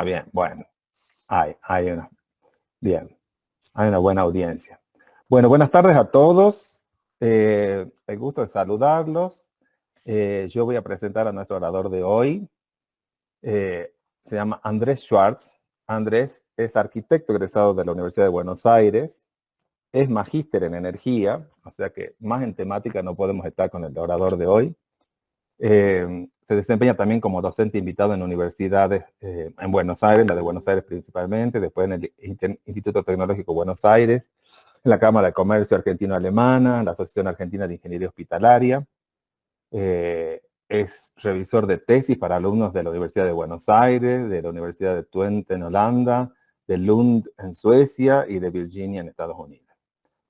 Bien, bueno, hay una, bien, hay una buena audiencia. Bueno, buenas tardes a todos. El gusto de saludarlos. Yo voy a presentar a nuestro orador de hoy. Se llama Andrés Schwartz. Andrés es arquitecto egresado de la Universidad de Buenos Aires. Es magíster en energía, o sea que más en temática no podemos estar con el orador de hoy. Se desempeña también como docente invitado en universidades en Buenos Aires, la de Buenos Aires principalmente, después en el Instituto Tecnológico Buenos Aires, en la Cámara de Comercio Argentino-Alemana, la Asociación Argentina de Ingeniería Hospitalaria. Es revisor de tesis para alumnos de la Universidad de Buenos Aires, de la Universidad de Twente en Holanda, de Lund en Suecia y de Virginia en Estados Unidos.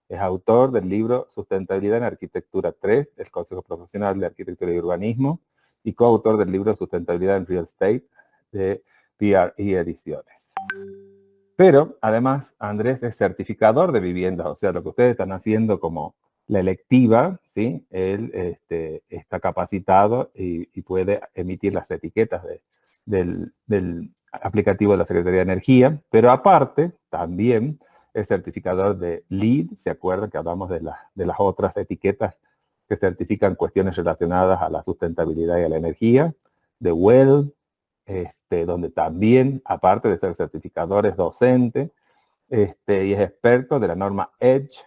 Es autor del libro Sustentabilidad en Arquitectura 3, del Consejo Profesional de Arquitectura y Urbanismo, y coautor del libro Sustentabilidad en Real Estate, de PRE Ediciones. Pero, además, Andrés es certificador de viviendas, o sea, lo que ustedes están haciendo como la electiva, ¿sí? Él está capacitado y puede emitir las etiquetas del aplicativo de la Secretaría de Energía, pero aparte, también es certificador de LEED. ¿Se acuerdan que hablamos de las otras etiquetas que certifican cuestiones relacionadas a la sustentabilidad y a la energía? De WELL, donde también, aparte de ser certificador, es docente, y es experto de la norma EDGE,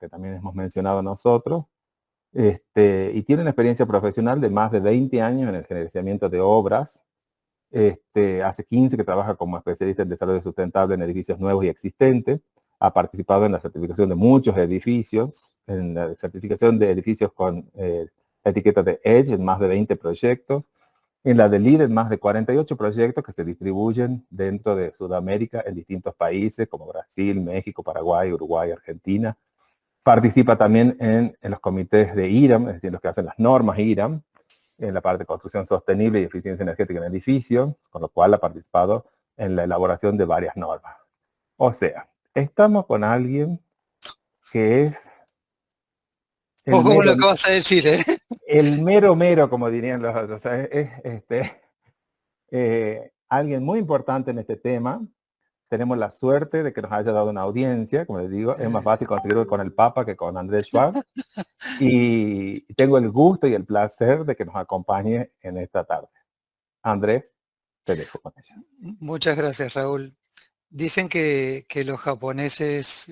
que también hemos mencionado nosotros, y tiene una experiencia profesional de más de 20 años en el gerenciamiento de obras. Hace 15 que trabaja como especialista en desarrollo sustentable en edificios nuevos y existentes. Ha participado en la certificación de muchos edificios, en la certificación de edificios con la etiqueta de EDGE en más de 20 proyectos, en la de LEED en más de 48 proyectos que se distribuyen dentro de Sudamérica en distintos países como Brasil, México, Paraguay, Uruguay, Argentina. Participa también en los comités de IRAM, es decir, los que hacen las normas IRAM, en la parte de construcción sostenible y eficiencia energética en edificios, con lo cual ha participado en la elaboración de varias normas. O sea, estamos con alguien que es el Ojo con mero, lo que vas a decir, ¿eh? el mero mero, como dirían los otros. O sea, alguien muy importante en este tema. Tenemos la suerte de que nos haya dado una audiencia, como les digo, es más fácil conseguirlo con el Papa que con Andrés Schwab. Y tengo el gusto y el placer de que nos acompañe en esta tarde. Andrés, te dejo con ella. Muchas gracias, Raúl. Dicen que los japoneses,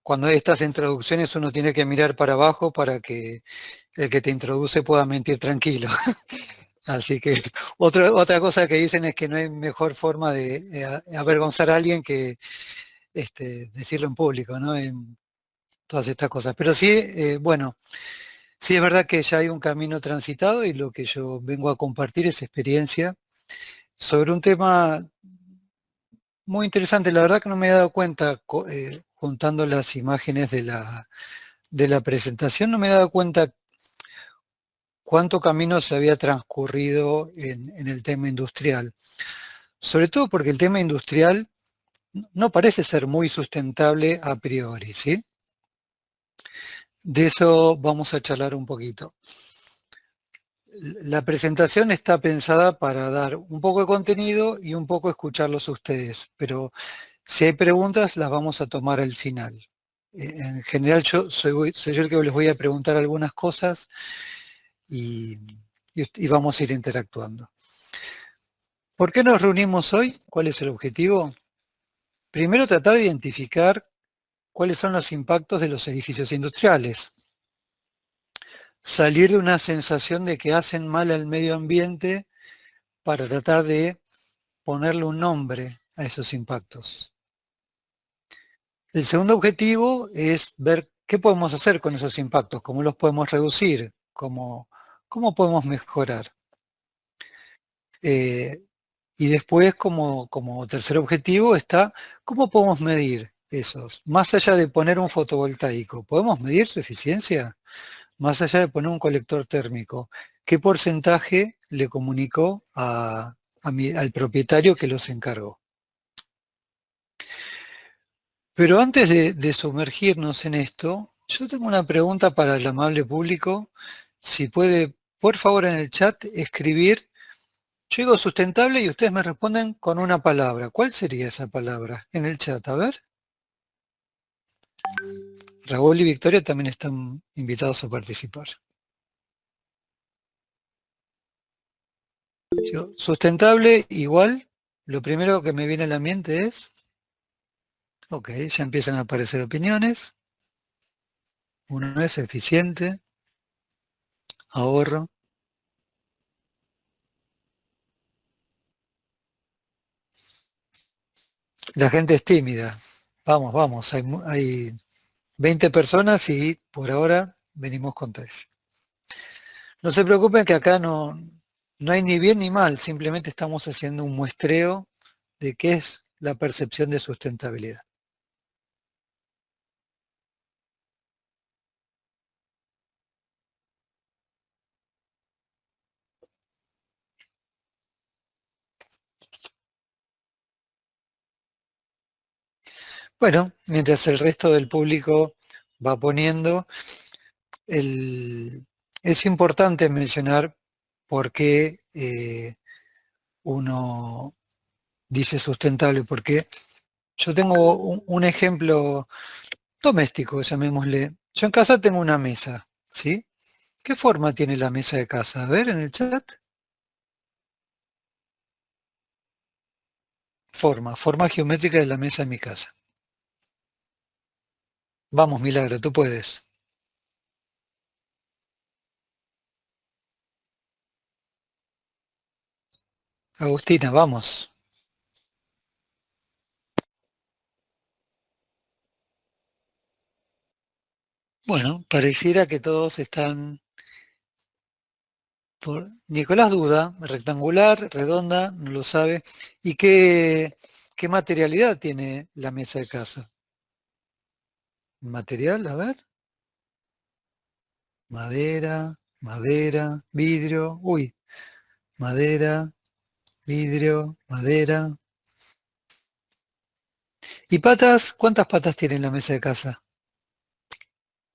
cuando hay estas introducciones, uno tiene que mirar para abajo para que el que te introduce pueda mentir tranquilo. Así que otra cosa que dicen es que no hay mejor forma de avergonzar a alguien que decirlo en público, ¿no? En todas estas cosas. Pero sí, bueno, sí es verdad que ya hay un camino transitado y lo que yo vengo a compartir es experiencia sobre un tema muy interesante. La verdad que no me he dado cuenta, juntando las imágenes de la presentación, no me he dado cuenta cuánto camino se había transcurrido en el tema industrial. Sobre todo porque el tema industrial no parece ser muy sustentable a priori, ¿sí? De eso vamos a charlar un poquito. La presentación está pensada para dar un poco de contenido y un poco escucharlos a ustedes, pero si hay preguntas las vamos a tomar al final. En general yo soy yo el que les voy a preguntar algunas cosas y, y vamos a ir interactuando. ¿Por qué nos reunimos hoy? ¿Cuál es el objetivo? Primero, tratar de identificar cuáles son los impactos de los edificios industriales. Salir de una sensación de que hacen mal al medio ambiente para tratar de ponerle un nombre a esos impactos. El segundo objetivo es ver qué podemos hacer con esos impactos, cómo los podemos reducir, cómo podemos mejorar. Y después, como tercer objetivo, está cómo podemos medir esos. Más allá de poner un fotovoltaico, ¿podemos medir su eficiencia? Más allá de poner un colector térmico, ¿qué porcentaje le comunicó al propietario que los encargó? Pero antes de sumergirnos en esto, yo tengo una pregunta para el amable público. Si puede, por favor, en el chat escribir Yo digo sustentable y ustedes me responden con una palabra. ¿Cuál sería esa palabra? En el chat, a ver. Raúl y Victoria también están invitados a participar. Sustentable igual, lo primero que me viene a la mente es, ok, ya empiezan a aparecer opiniones. Uno es eficiente, ahorro. La gente es tímida. Vamos, vamos, hay 20 personas y por ahora venimos con 3. No se preocupen que acá no hay ni bien ni mal, simplemente estamos haciendo un muestreo de qué es la percepción de sustentabilidad. Bueno, mientras el resto del público va poniendo, es importante mencionar por qué uno dice sustentable, porque yo tengo un ejemplo doméstico, llamémosle. Yo en casa tengo una mesa, ¿sí? ¿Qué forma tiene la mesa de casa? A ver en el chat. Forma geométrica de la mesa de mi casa. Vamos, Milagro, tú puedes. Agustina, vamos. Bueno, pareciera que todos están por... Nicolás duda, rectangular, redonda, no lo sabe. ¿Y qué materialidad tiene la mesa de casa? ¿Material? A ver. Madera, madera, vidrio. Uy, madera, vidrio, madera. ¿Y patas? ¿Cuántas patas tiene la mesa de casa?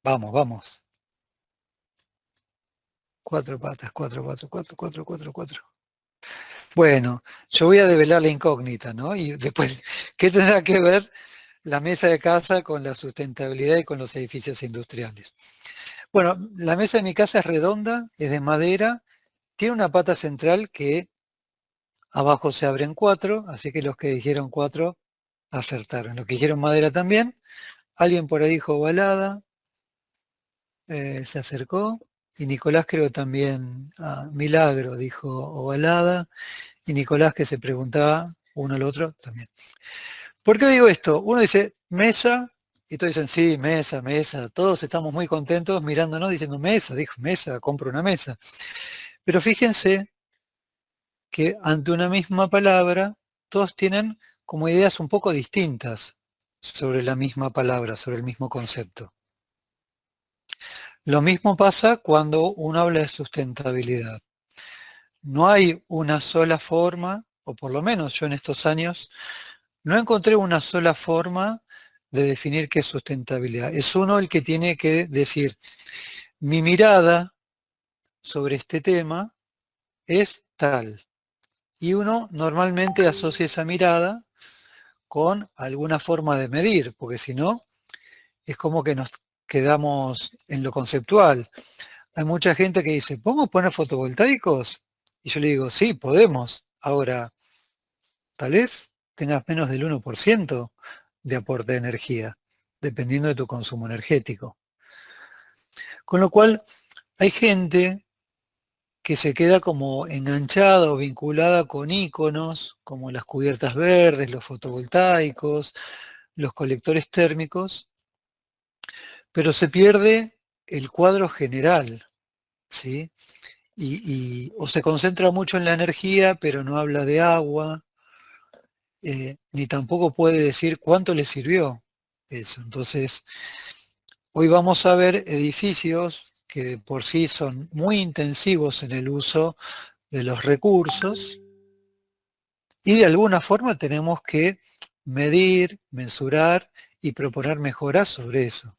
Vamos, vamos. 4 patas, 4, 4, 4, 4, 4, 4. Bueno, yo voy a develar la incógnita, ¿no? Y después, ¿qué tendrá que ver la mesa de casa con la sustentabilidad y con los edificios industriales? Bueno, la mesa de mi casa es redonda, es de madera, tiene una pata central que abajo se abren 4, así que los que dijeron 4 acertaron. Los que dijeron madera también. Alguien por ahí dijo ovalada, se acercó. Y Nicolás creo también, Milagro dijo ovalada. Y Nicolás que se preguntaba uno al otro también. ¿Por qué digo esto? Uno dice mesa, y todos dicen sí, mesa, mesa. Todos estamos muy contentos mirándonos diciendo mesa, dijo mesa, compro una mesa. Pero fíjense que ante una misma palabra, todos tienen como ideas un poco distintas sobre la misma palabra, sobre el mismo concepto. Lo mismo pasa cuando uno habla de sustentabilidad. No hay una sola forma, o por lo menos yo en estos años, no encontré una sola forma de definir qué es sustentabilidad. Es uno el que tiene que decir, mi mirada sobre este tema es tal. Y uno normalmente asocia esa mirada con alguna forma de medir, porque si no, es como que nos quedamos en lo conceptual. Hay mucha gente que dice, ¿podemos poner fotovoltaicos? Y yo le digo, sí, podemos. Ahora, tal vez tengas menos del 1% de aporte de energía, dependiendo de tu consumo energético. Con lo cual, hay gente que se queda como enganchada o vinculada con iconos como las cubiertas verdes, los fotovoltaicos, los colectores térmicos, pero se pierde el cuadro general, ¿sí? O se concentra mucho en la energía, pero no habla de agua, ni tampoco puede decir cuánto le sirvió eso. Entonces, hoy vamos a ver edificios que de por sí son muy intensivos en el uso de los recursos y de alguna forma tenemos que medir, mensurar y proponer mejoras sobre eso.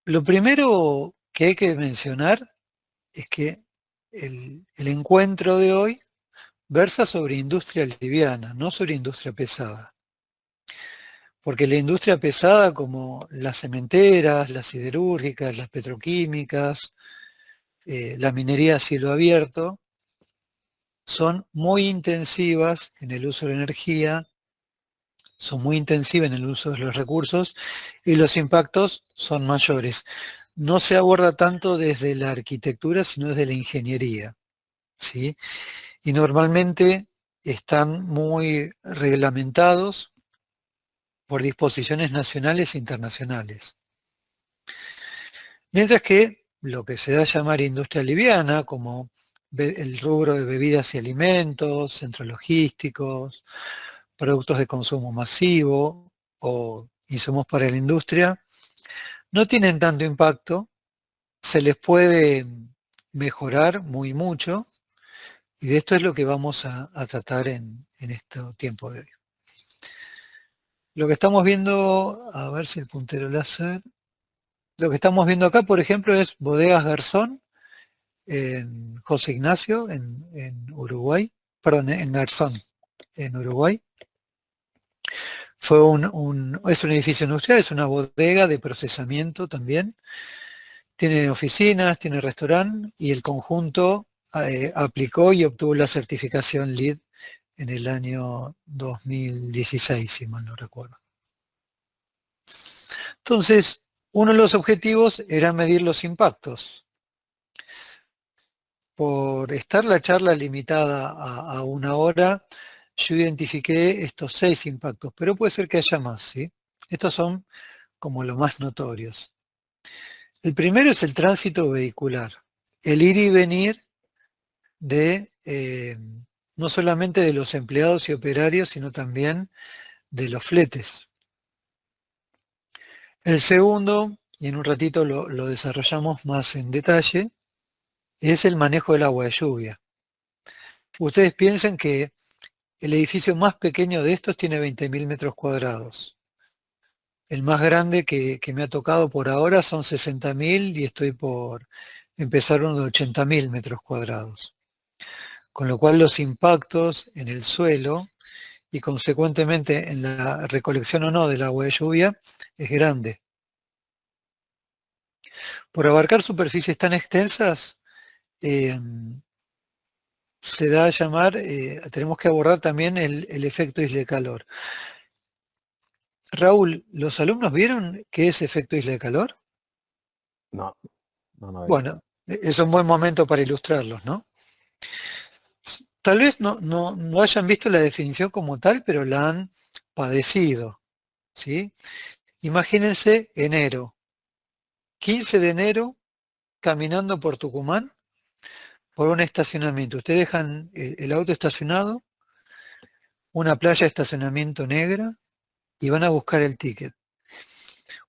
Lo primero que hay que mencionar es que el encuentro de hoy versa sobre industria liviana, no sobre industria pesada. Porque la industria pesada, como las cementeras, las siderúrgicas, las petroquímicas, la minería a cielo abierto, son muy intensivas en el uso de la energía, son muy intensivas en el uso de los recursos y los impactos son mayores. No se aborda tanto desde la arquitectura, sino desde la ingeniería, ¿sí? Y normalmente están muy reglamentados por disposiciones nacionales e internacionales. Mientras que lo que se da a llamar industria liviana, como el rubro de bebidas y alimentos, centros logísticos, productos de consumo masivo o insumos para la industria, no tienen tanto impacto, se les puede mejorar muy mucho, y de esto es lo que vamos a tratar en este tiempo de hoy. Lo que estamos viendo, a ver si el puntero láser, lo que estamos viendo acá, por ejemplo, es Bodegas Garzón, en José Ignacio, en Uruguay, perdón, en Garzón, en Uruguay. Es un edificio industrial, es una bodega de procesamiento también. Tiene oficinas, tiene restaurante y el conjunto aplicó y obtuvo la certificación LEED en el año 2016, si mal no recuerdo. Entonces, uno de los objetivos era medir los impactos. Por estar la charla limitada a una hora, yo identifiqué estos 6 impactos, pero puede ser que haya más, ¿sí? Estos son como los más notorios. El primero es el tránsito vehicular, el ir y venir de no solamente de los empleados y operarios, sino también de los fletes. El segundo, y en un ratito lo desarrollamos más en detalle, es el manejo del agua de lluvia. Ustedes piensen que el edificio más pequeño de estos tiene 20.000 metros cuadrados. El más grande que me ha tocado por ahora son 60.000 y estoy por empezar uno de 80.000 metros cuadrados. Con lo cual los impactos en el suelo y consecuentemente en la recolección o no del agua de lluvia es grande. Por abarcar superficies tan extensas, se da a llamar, tenemos que abordar también el efecto isla de calor. Raúl, ¿los alumnos vieron qué es efecto isla de calor? No, no he visto. Bueno, es un buen momento para ilustrarlos, ¿no? Tal vez no hayan visto la definición como tal, pero la han padecido, ¿sí? Imagínense enero, 15 de enero, caminando por Tucumán, por un estacionamiento. Ustedes dejan el auto estacionado, una playa de estacionamiento negra, y van a buscar el ticket.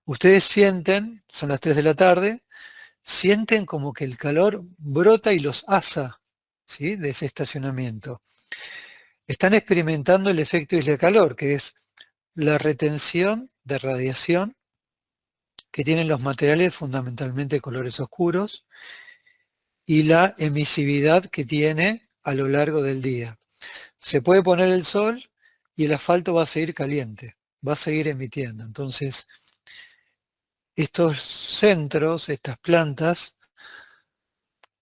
Ustedes sienten, son las 3 de la tarde, sienten como que el calor brota y los asa, ¿sí?, de ese estacionamiento. Están experimentando el efecto isla de calor, que es la retención de radiación que tienen los materiales fundamentalmente de colores oscuros y la emisividad que tiene a lo largo del día. Se puede poner el sol y el asfalto va a seguir caliente, va a seguir emitiendo. Entonces, estos centros, estas plantas,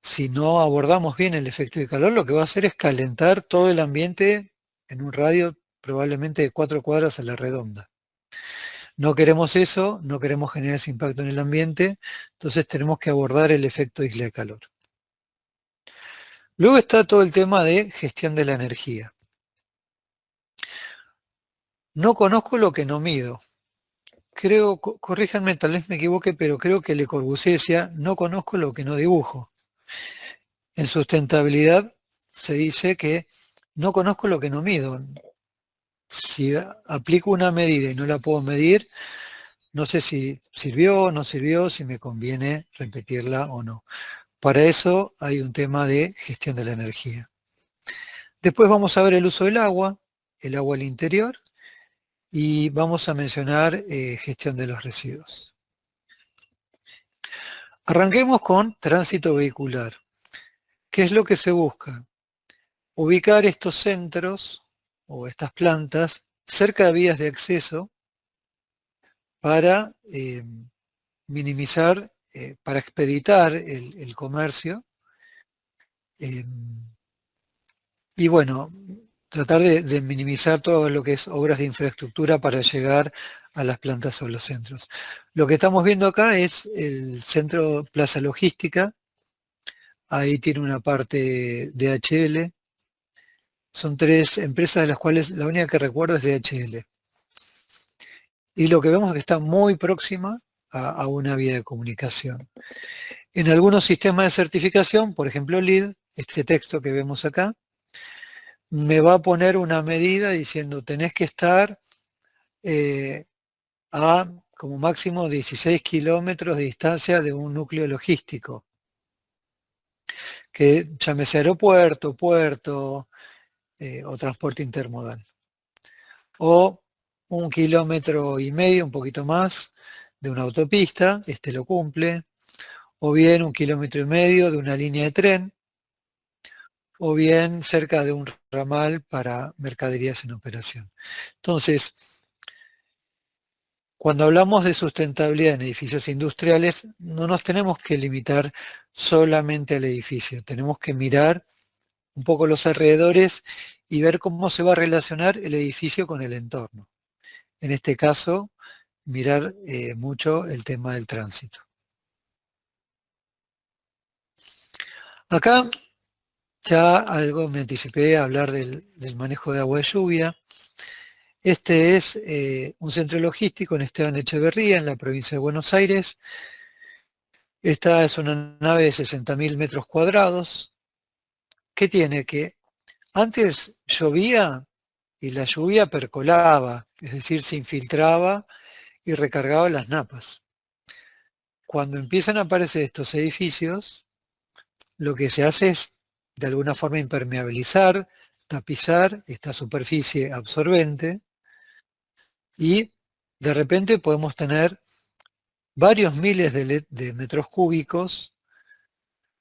si no abordamos bien el efecto de calor, lo que va a hacer es calentar todo el ambiente en un radio probablemente de 4 cuadras a la redonda. No queremos eso, no queremos generar ese impacto en el ambiente, entonces tenemos que abordar el efecto isla de calor. Luego está todo el tema de gestión de la energía. No conozco lo que no mido. Creo, corríjanme, tal vez me equivoque, pero creo que Le Corbusier decía, no conozco lo que no dibujo. En sustentabilidad se dice que no conozco lo que no mido. Si aplico una medida y no la puedo medir, no sé si sirvió o no sirvió, si me conviene repetirla o no. Para eso hay un tema de gestión de la energía. Después vamos a ver el uso del agua, el agua al interior, y vamos a mencionar gestión de los residuos. Arranquemos con tránsito vehicular. ¿Qué es lo que se busca? Ubicar estos centros o estas plantas cerca de vías de acceso para minimizar, para expeditar el comercio. eh, y bueno, tratar de minimizar todo lo que es obras de infraestructura para llegar a las plantas o los centros. Lo que estamos viendo acá es el centro Plaza Logística. Ahí tiene una parte DHL. Son tres empresas de las cuales la única que recuerdo es DHL. Y lo que vemos es que está muy próxima a una vía de comunicación. En algunos sistemas de certificación, por ejemplo LEED, este texto que vemos acá, me va a poner una medida diciendo tenés que estar eh, a como máximo 16 kilómetros de distancia de un núcleo logístico, que llámese aeropuerto, puerto o transporte intermodal. O 1,5 kilómetros, un poquito más, de una autopista, este lo cumple, o bien 1,5 kilómetros de una línea de tren, o bien cerca de un ramal para mercaderías en operación. Entonces, cuando hablamos de sustentabilidad en edificios industriales, no nos tenemos que limitar solamente al edificio, tenemos que mirar un poco los alrededores y ver cómo se va a relacionar el edificio con el entorno. En este caso, mirar mucho el tema del tránsito. Acá ya algo me anticipé a hablar del manejo de agua de lluvia. Este es un centro logístico en Esteban Echeverría, en la provincia de Buenos Aires. Esta es una nave de 60.000 metros cuadrados. ¿Qué tiene? Que antes llovía y la lluvia percolaba, es decir, se infiltraba y recargaba las napas. Cuando empiezan a aparecer estos edificios, lo que se hace es de alguna forma impermeabilizar, tapizar esta superficie absorbente y de repente podemos tener varios miles de metros cúbicos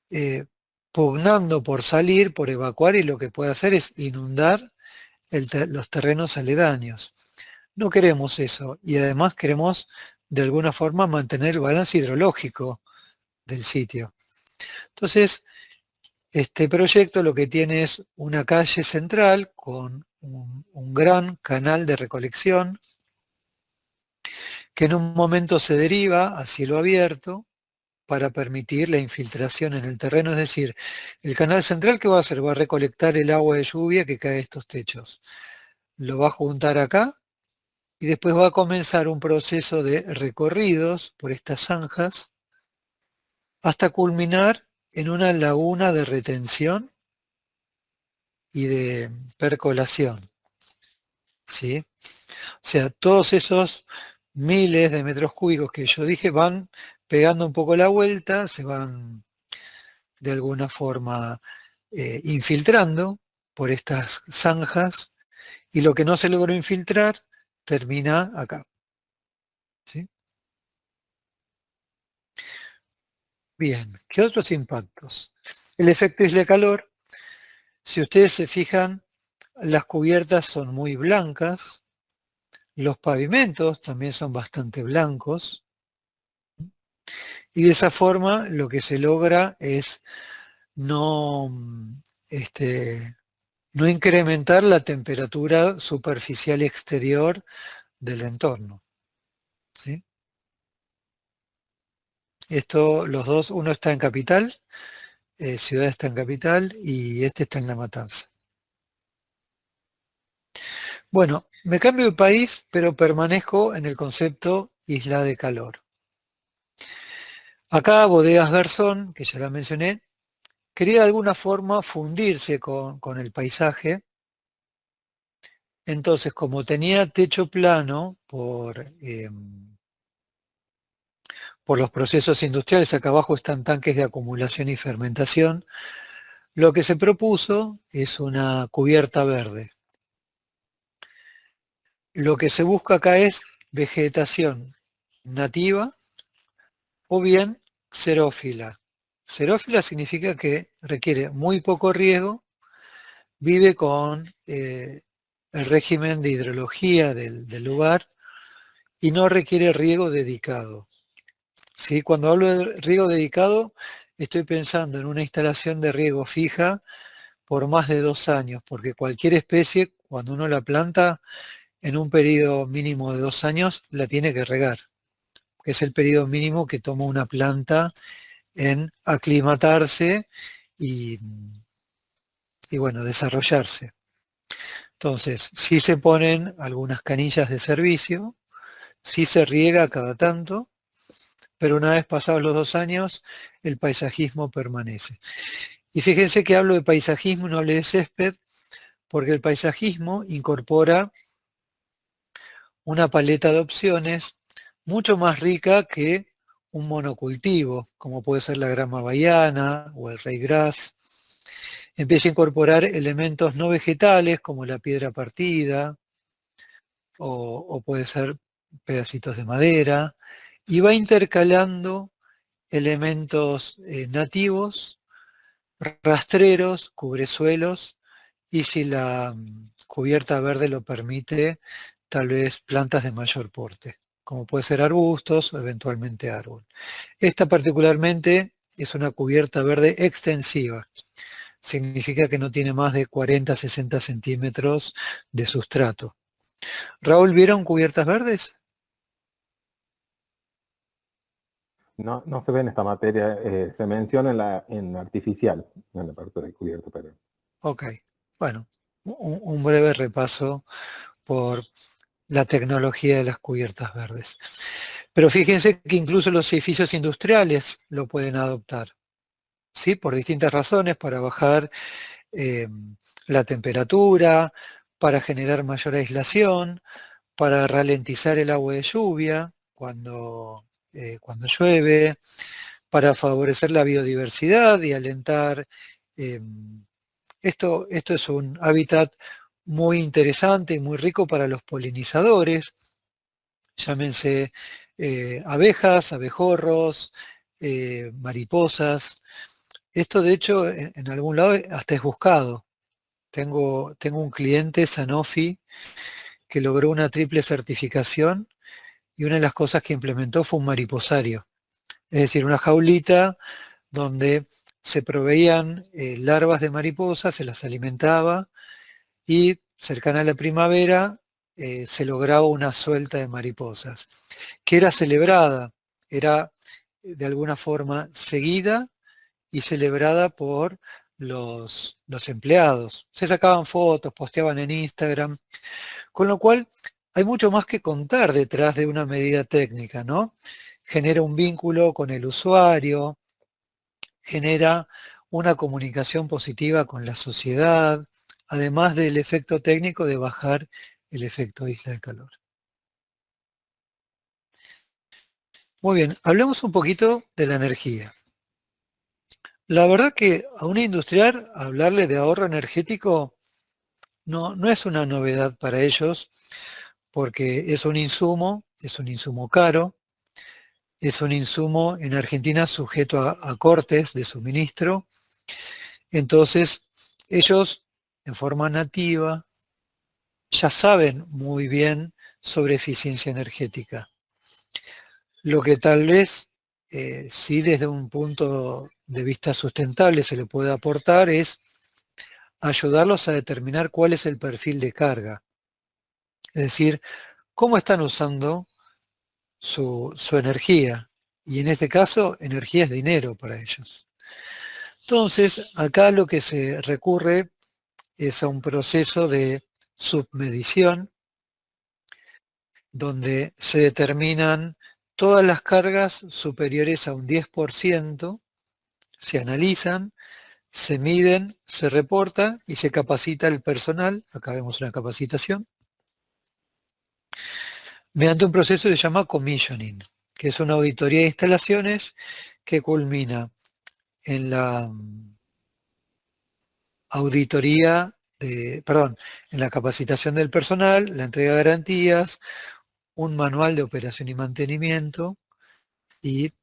eh, pugnando por salir, por evacuar, y lo que puede hacer es inundar los terrenos aledaños. No queremos eso y además queremos de alguna forma mantener el balance hidrológico del sitio. Entonces, este proyecto lo que tiene es una calle central con un gran canal de recolección que en un momento se deriva a cielo abierto para permitir la infiltración en el terreno. Es decir, el canal central, ¿qué va a hacer? Va a recolectar el agua de lluvia que cae de estos techos. Lo va a juntar acá y después va a comenzar un proceso de recorridos por estas zanjas hasta culminar en una laguna de retención y de percolación, ¿sí? O sea, todos esos miles de metros cúbicos que yo dije van pegando un poco la vuelta, se van de alguna forma infiltrando por estas zanjas y lo que no se logró infiltrar termina acá, ¿sí? Bien, ¿qué otros impactos? El efecto isla de calor. Si ustedes se fijan, las cubiertas son muy blancas, los pavimentos también son bastante blancos, y de esa forma lo que se logra es no, este, no incrementar la temperatura superficial exterior del entorno, ¿sí? Esto, los dos, uno está en Capital, Ciudad está en Capital, y este está en La Matanza. Bueno, me cambio de país, pero permanezco en el concepto isla de calor. Acá Bodegas Garzón, que ya la mencioné, quería de alguna forma fundirse con el paisaje. Entonces, como tenía techo plano por los procesos industriales, acá abajo están tanques de acumulación y fermentación, lo que se propuso es una cubierta verde. Lo que se busca acá es vegetación nativa o bien xerófila, Xerófila significa que requiere muy poco riego, vive con el régimen de hidrología del lugar y no requiere riego dedicado. ¿Sí? Cuando hablo de riego dedicado, estoy pensando en una instalación de riego fija por más de 2 años, porque cualquier especie, cuando uno la planta, en un periodo mínimo de 2 años, la tiene que regar, que es el periodo mínimo que toma una planta en aclimatarse y, y bueno, desarrollarse. Entonces, sí se ponen algunas canillas de servicio, sí se riega cada tanto, pero una vez pasados los 2 años, el paisajismo permanece. Y fíjense que hablo de paisajismo, no hablé de césped, porque el paisajismo incorpora una paleta de opciones mucho más rica que un monocultivo, como puede ser la grama bahiana o el raygrass. Empieza a incorporar elementos no vegetales como la piedra partida o puede ser pedacitos de madera y va intercalando elementos nativos, rastreros, cubresuelos y si la cubierta verde lo permite, tal vez plantas de mayor porte, como puede ser arbustos o eventualmente árbol. Esta particularmente es una cubierta verde extensiva. Significa que no tiene más de 40, 60 centímetros de sustrato. Raúl, ¿vieron cubiertas verdes? No, no se ve en esta materia, se menciona en artificial, en la parte del cubierto, pero Ok, bueno, un breve repaso por la tecnología de las cubiertas verdes. Pero fíjense que incluso los edificios industriales lo pueden adoptar, ¿sí? Por distintas razones, para bajar eh, la temperatura, para generar mayor aislación, para ralentizar el agua de lluvia cuando llueve, para favorecer la biodiversidad y alentar. eh, esto es un hábitat muy interesante y muy rico para los polinizadores, llámense abejas, abejorros, mariposas. Esto de hecho en algún lado hasta es buscado. Tengo un cliente, Sanofi, que logró una triple certificación y una de las cosas que implementó fue un mariposario, es decir, una jaulita donde se proveían larvas de mariposas, se las alimentaba y cercana a la primavera se lograba una suelta de mariposas, que era celebrada, era de alguna forma seguida y celebrada por los empleados. Se sacaban fotos, posteaban en Instagram, con lo cual hay mucho más que contar detrás de una medida técnica, ¿no? Genera un vínculo con el usuario, genera una comunicación positiva con la sociedad, además del efecto técnico de bajar el efecto isla de calor. Muy bien, hablemos un poquito de la energía. La verdad que a un industrial hablarle de ahorro energético no es una novedad para ellos, porque es un insumo caro, es un insumo en Argentina sujeto a cortes de suministro. Entonces, ellos en forma nativa ya saben muy bien sobre eficiencia energética. Lo que tal vez sí desde un punto de vista sustentable se le puede aportar es ayudarlos a determinar cuál es el perfil de carga. Es decir, cómo están usando su energía. Y en este caso, energía es dinero para ellos. Entonces, acá lo que se recurre es a un proceso de submedición donde se determinan todas las cargas superiores a un 10%, se analizan, se miden, se reporta y se capacita el personal, acá vemos una capacitación, mediante un proceso que se llama commissioning, que es una auditoría de instalaciones que culmina en la en la capacitación del personal, la entrega de garantías, un manual de operación y mantenimiento y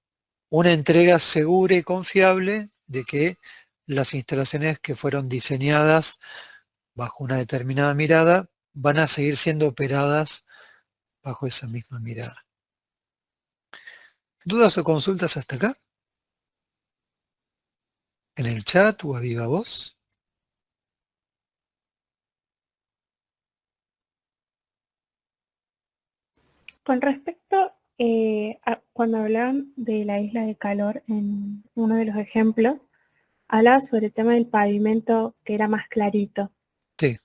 una entrega segura y confiable de que las instalaciones que fueron diseñadas bajo una determinada mirada van a seguir siendo operadas bajo esa misma mirada. ¿Dudas o consultas hasta acá? ¿En el chat o a viva voz? Con respecto a cuando hablaban de la isla de calor en uno de los ejemplos, hablaba sobre el tema del pavimento que era más clarito. Sí.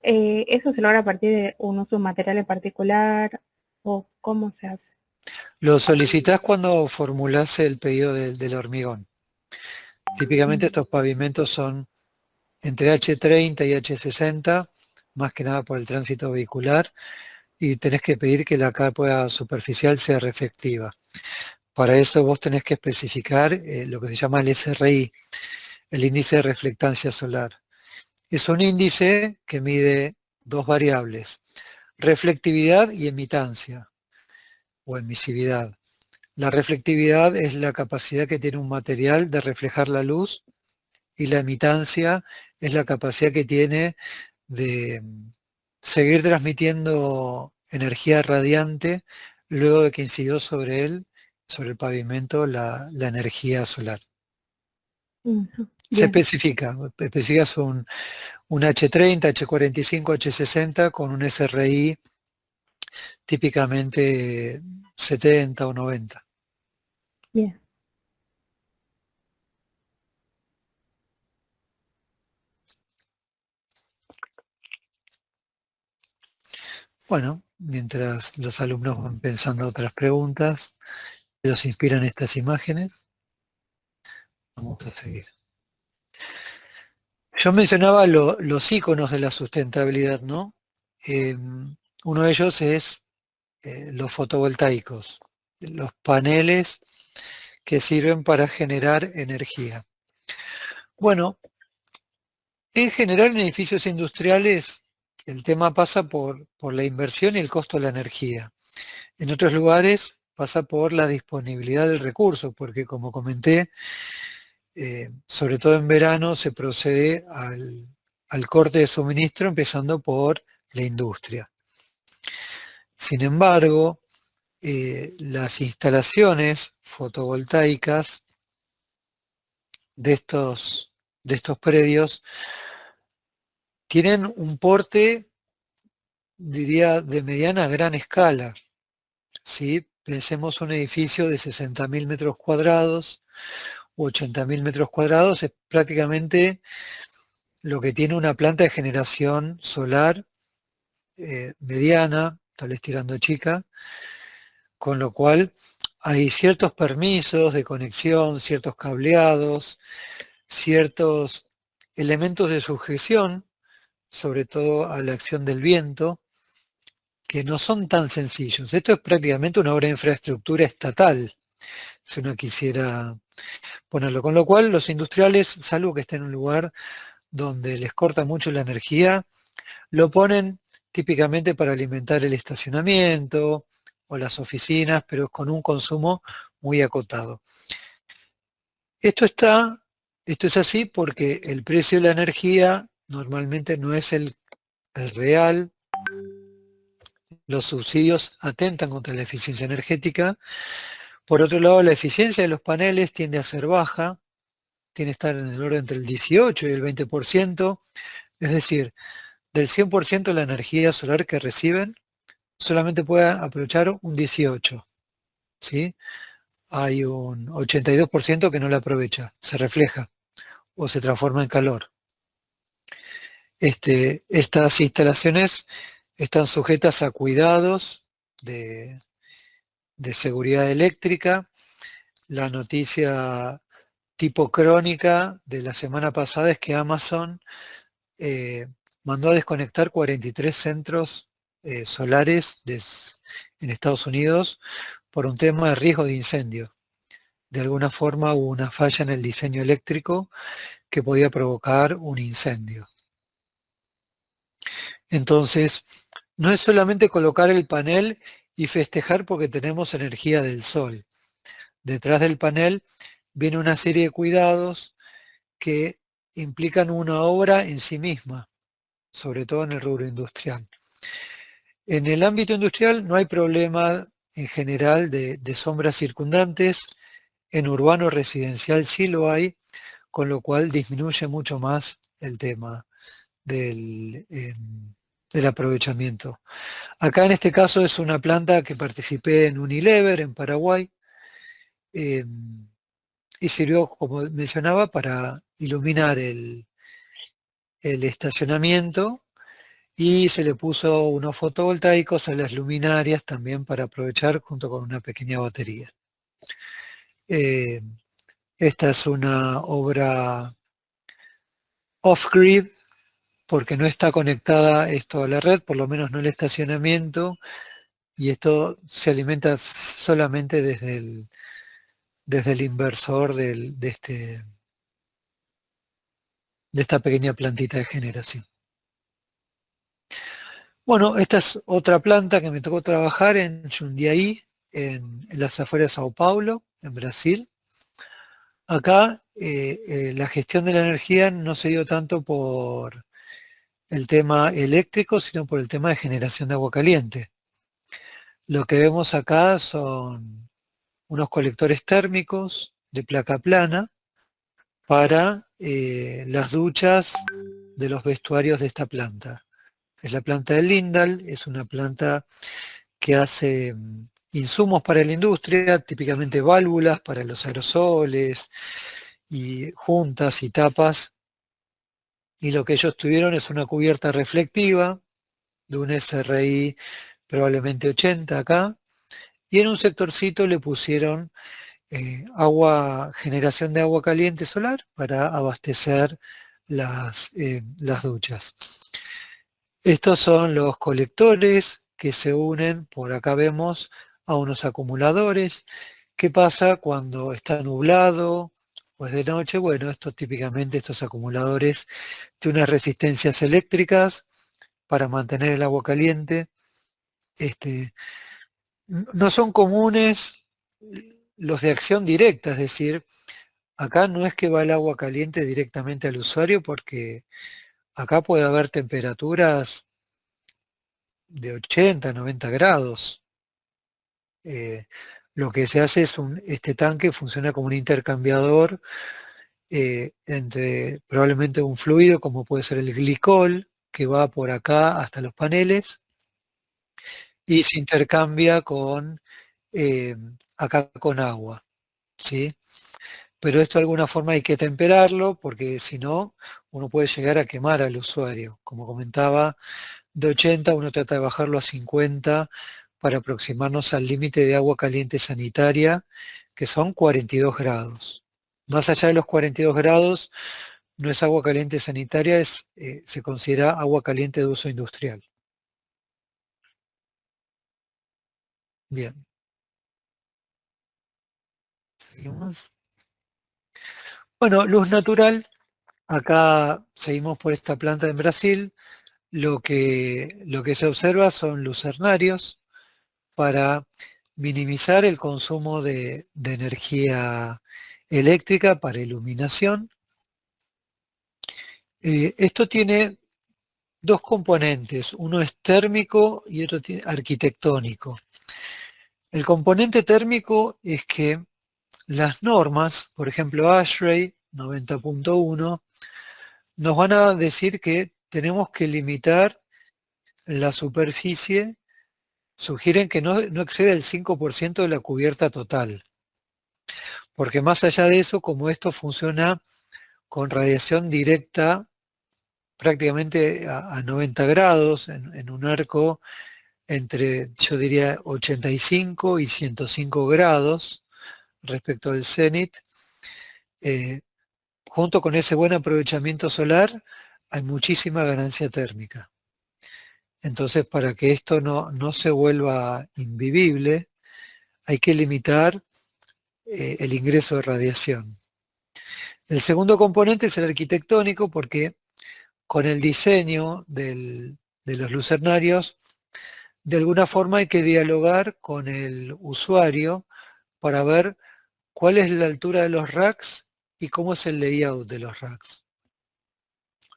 ¿Eso se logra a partir de un uso de un material en particular o cómo se hace? Lo solicitas cuando formulás el pedido del hormigón. Típicamente estos pavimentos son entre H30 y H60, más que nada por el tránsito vehicular, y tenés que pedir que la capa superficial sea reflectiva. Para eso vos tenés que especificar lo que se llama el SRI, el índice de reflectancia solar. Es un índice que mide dos variables, reflectividad y emitancia o emisividad. La reflectividad es la capacidad que tiene un material de reflejar la luz y la emitancia es la capacidad que tiene de seguir transmitiendo energía radiante luego de que incidió sobre él, sobre el pavimento, la energía solar. Se Bien. especificas un H30, H45, H60 con un SRI típicamente 70 o 90. Bien. Bueno, mientras los alumnos van pensando otras preguntas, los inspiran estas imágenes, vamos a seguir. Yo mencionaba los iconos de la sustentabilidad, ¿no? Uno de ellos es los fotovoltaicos, los paneles que sirven para generar energía. Bueno, en general en edificios industriales el tema pasa por la inversión y el costo de la energía. En otros lugares pasa por la disponibilidad del recurso, porque como comenté, sobre todo en verano se procede al corte de suministro empezando por la industria. Sin embargo, las instalaciones fotovoltaicas de estos predios tienen un porte, diría, de mediana a gran escala. ¿Sí? Pensemos un edificio de 60.000 metros cuadrados u 80.000 metros cuadrados, es prácticamente lo que tiene una planta de generación solar mediana, tal vez tirando chica, con lo cual hay ciertos permisos de conexión, ciertos cableados, ciertos elementos de sujeción, sobre todo a la acción del viento, que no son tan sencillos. Esto es prácticamente una obra de infraestructura estatal, si uno quisiera ponerlo. Con lo cual, los industriales, salvo que estén en un lugar donde les corta mucho la energía, lo ponen típicamente para alimentar el estacionamiento o las oficinas, pero con un consumo muy acotado. Esto es así porque el precio de la energía normalmente no es el real. Los subsidios atentan contra la eficiencia energética. Por otro lado, la eficiencia de los paneles tiende a ser baja, tiende a estar en el orden entre el 18 y el 20%, es decir, del 100% de la energía solar que reciben, solamente puede aprovechar un 18%, ¿sí? Hay un 82% que no la aprovecha, se refleja o se transforma en calor. Estas instalaciones están sujetas a cuidados de seguridad eléctrica. La noticia tipo crónica de la semana pasada es que Amazon mandó a desconectar 43 centros solares en Estados Unidos por un tema de riesgo de incendio. De alguna forma hubo una falla en el diseño eléctrico que podía provocar un incendio. Entonces, no es solamente colocar el panel y festejar porque tenemos energía del sol. detrás del panel viene una serie de cuidados que implican una obra en sí misma, sobre todo en el rubro industrial. En el ámbito industrial no hay problema en general de sombras circundantes, en urbano residencial sí lo hay, con lo cual disminuye mucho más el tema del aprovechamiento. Acá en este caso es una planta que participé en Unilever, en Paraguay, y sirvió, como mencionaba, para iluminar el estacionamiento, y se le puso unos fotovoltaicos a las luminarias también para aprovechar junto con una pequeña batería. Eh, Esta es una obra off-grid porque no está conectada esto a la red, por lo menos no el estacionamiento, y esto se alimenta solamente desde el inversor de esta pequeña plantita de generación. Bueno, esta es otra planta que me tocó trabajar en Jundiaí, en las afueras de Sao Paulo, en Brasil. Acá la gestión de la energía no se dio tanto por el tema eléctrico, sino por el tema de generación de agua caliente. Lo que vemos acá son unos colectores térmicos de placa plana para las duchas de los vestuarios de esta planta. Es la planta de Lindal, es una planta que hace insumos para la industria, típicamente válvulas para los aerosoles y juntas y tapas. Y lo que ellos tuvieron es una cubierta reflectiva de un SRI probablemente 80 acá, y en un sectorcito le pusieron generación de agua caliente solar para abastecer las duchas. Estos son los colectores que se unen, por acá vemos, a unos acumuladores. ¿Qué pasa cuando está nublado o es de noche? Bueno, típicamente estos acumuladores tienen unas resistencias eléctricas para mantener el agua caliente. No son comunes los de acción directa, es decir, acá no es que va el agua caliente directamente al usuario, porque acá puede haber temperaturas de 80, 90 grados. Lo que se hace es este tanque funciona como un intercambiador entre probablemente un fluido como puede ser el glicol, que va por acá hasta los paneles y se intercambia acá con agua, ¿sí? Pero esto de alguna forma hay que temperarlo, porque si no, uno puede llegar a quemar al usuario. Como comentaba, de 80 uno trata de bajarlo a 50 para aproximarnos al límite de agua caliente sanitaria, que son 42 grados. Más allá de los 42 grados, no es agua caliente sanitaria, se considera agua caliente de uso industrial. Bien. Seguimos. Bueno, luz natural. Acá seguimos por esta planta en Brasil. Lo que se observa son lucernarios para minimizar el consumo de energía eléctrica para iluminación. Esto tiene dos componentes, uno es térmico y otro arquitectónico. El componente térmico es que las normas, por ejemplo ASHRAE 90.1, nos van a decir que tenemos que limitar la superficie, sugieren que no exceda el 5% de la cubierta total, porque más allá de eso, como esto funciona con radiación directa prácticamente a 90 grados, en un arco entre, yo diría, 85 y 105 grados respecto al cenit, junto con ese buen aprovechamiento solar, hay muchísima ganancia térmica. Entonces, para que esto no se vuelva invivible, hay que limitar el ingreso de radiación. El segundo componente es el arquitectónico, porque con el diseño de los lucernarios, de alguna forma hay que dialogar con el usuario para ver cuál es la altura de los racks y cómo es el layout de los racks.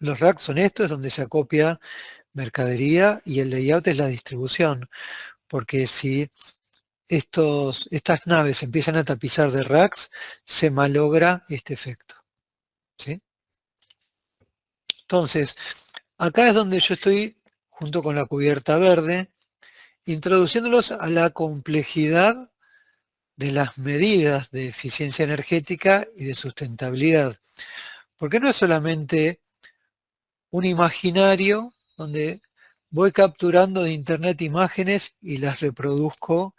Los racks son estos, donde se acopia mercadería, y el layout es la distribución, porque si estas naves empiezan a tapizar de racks, se malogra este efecto, ¿sí? Entonces, acá es donde yo estoy, junto con la cubierta verde, introduciéndolos a la complejidad de las medidas de eficiencia energética y de sustentabilidad. Porque no es solamente un imaginario donde voy capturando de internet imágenes y las reproduzco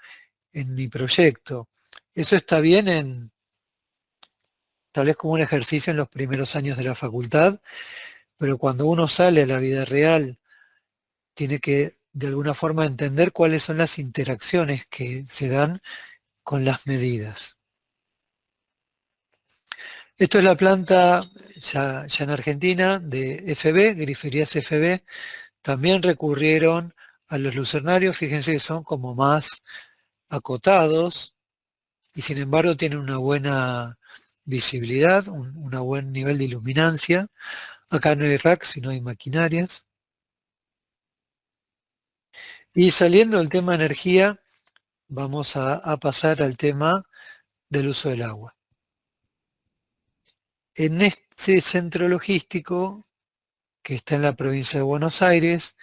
en mi proyecto. Eso está bien tal vez como un ejercicio en los primeros años de la facultad, pero cuando uno sale a la vida real, tiene que de alguna forma entender cuáles son las interacciones que se dan con las medidas. Esto es la planta ya en Argentina de FB, Griferías FB. También recurrieron a los lucernarios, fíjense que son como más acotados y sin embargo tienen una buena visibilidad, un buen nivel de iluminancia. Acá no hay racks, sino hay maquinarias. Y saliendo del tema energía, vamos a pasar al tema del uso del agua. En este centro logístico, que está en la provincia de Buenos Aires,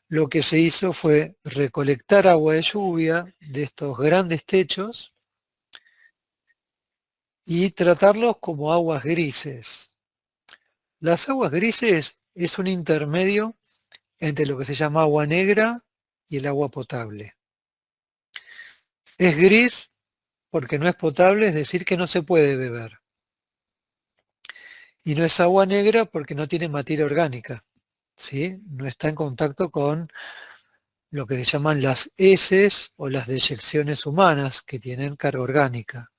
lo que se hizo fue recolectar agua de lluvia de estos grandes techos y tratarlos como aguas grises. Las aguas grises es un intermedio entre lo que se llama agua negra y el agua potable. Es gris porque no es potable, es decir, que no se puede beber. Y no es agua negra porque no tiene materia orgánica, ¿sí? No está en contacto con lo que se llaman las heces o las deyecciones humanas que tienen carga orgánica.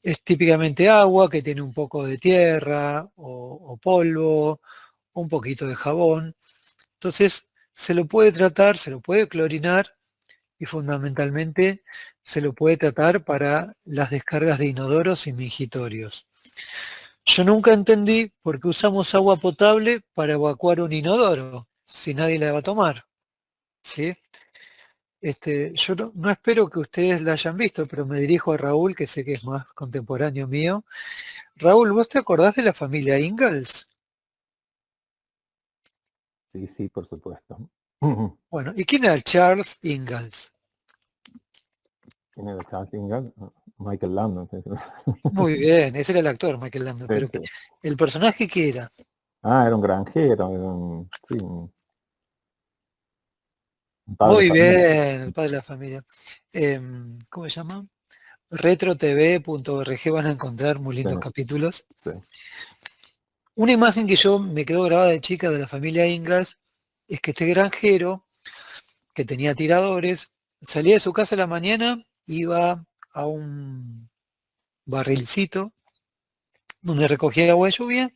Es típicamente agua que tiene un poco de tierra o polvo, un poquito de jabón. Entonces se lo puede tratar, se lo puede clorinar y fundamentalmente se lo puede tratar para las descargas de inodoros y mingitorios. Yo nunca entendí por qué usamos agua potable para evacuar un inodoro, si nadie la va a tomar, ¿sí? Yo no espero que ustedes la hayan visto, pero me dirijo a Raúl, que sé que es más contemporáneo mío. Raúl, ¿vos te acordás de la familia Ingalls? Sí, sí, por supuesto. Bueno, ¿y quién era Charles Ingalls? ¿Quién era Charles Ingalls? Michael Landon. Sí, Muy bien, ese era el actor, Michael Landon, pero sí. ¿el personaje qué era? Ah, era un granjero, era sí, un padre de Muy familia. bien, el padre de la familia. ¿Cómo se llama? retrotv.org van a encontrar muy Sí, lindos capítulos. sí. Una imagen que yo me quedó grabada de chica de la familia Ingalls es que este granjero, que tenía tiradores, salía de su casa a la mañana, iba a un barrilcito donde recogía agua de lluvia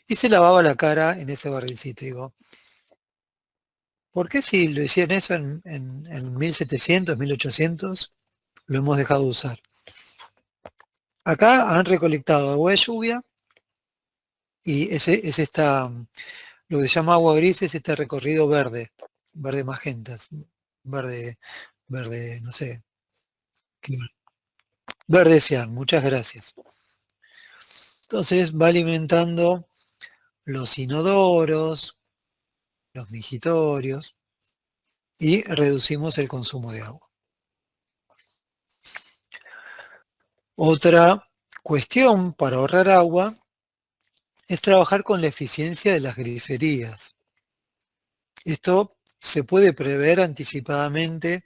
y se lavaba la cara en ese barrilcito. Digo, ¿por qué si lo hicieron eso en 1700, 1800, lo hemos dejado de usar? Acá han recolectado agua de lluvia y lo que se llama agua gris es este recorrido verde, verde magentas, verde, verde, no sé, verde cian, muchas gracias. Entonces va alimentando los inodoros, los mijitorios y reducimos el consumo de agua. Otra cuestión para ahorrar agua es trabajar con la eficiencia de las griferías. Esto se puede prever anticipadamente.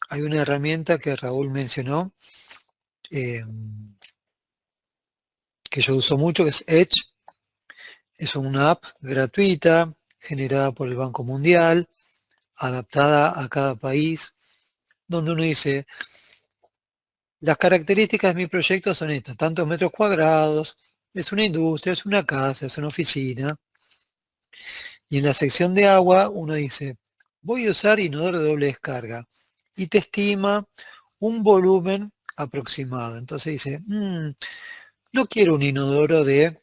Hay una herramienta que Raúl mencionó, eh, que yo uso mucho, que es Edge. Es una app gratuita generada por el Banco Mundial, adaptada a cada país, donde uno dice, las características de mi proyecto son estas, tantos metros cuadrados, es una industria, es una casa, es una oficina. Y en la sección de agua uno dice, voy a usar inodoro de doble descarga. Y te estima un volumen aproximado. Entonces dice, no quiero un inodoro de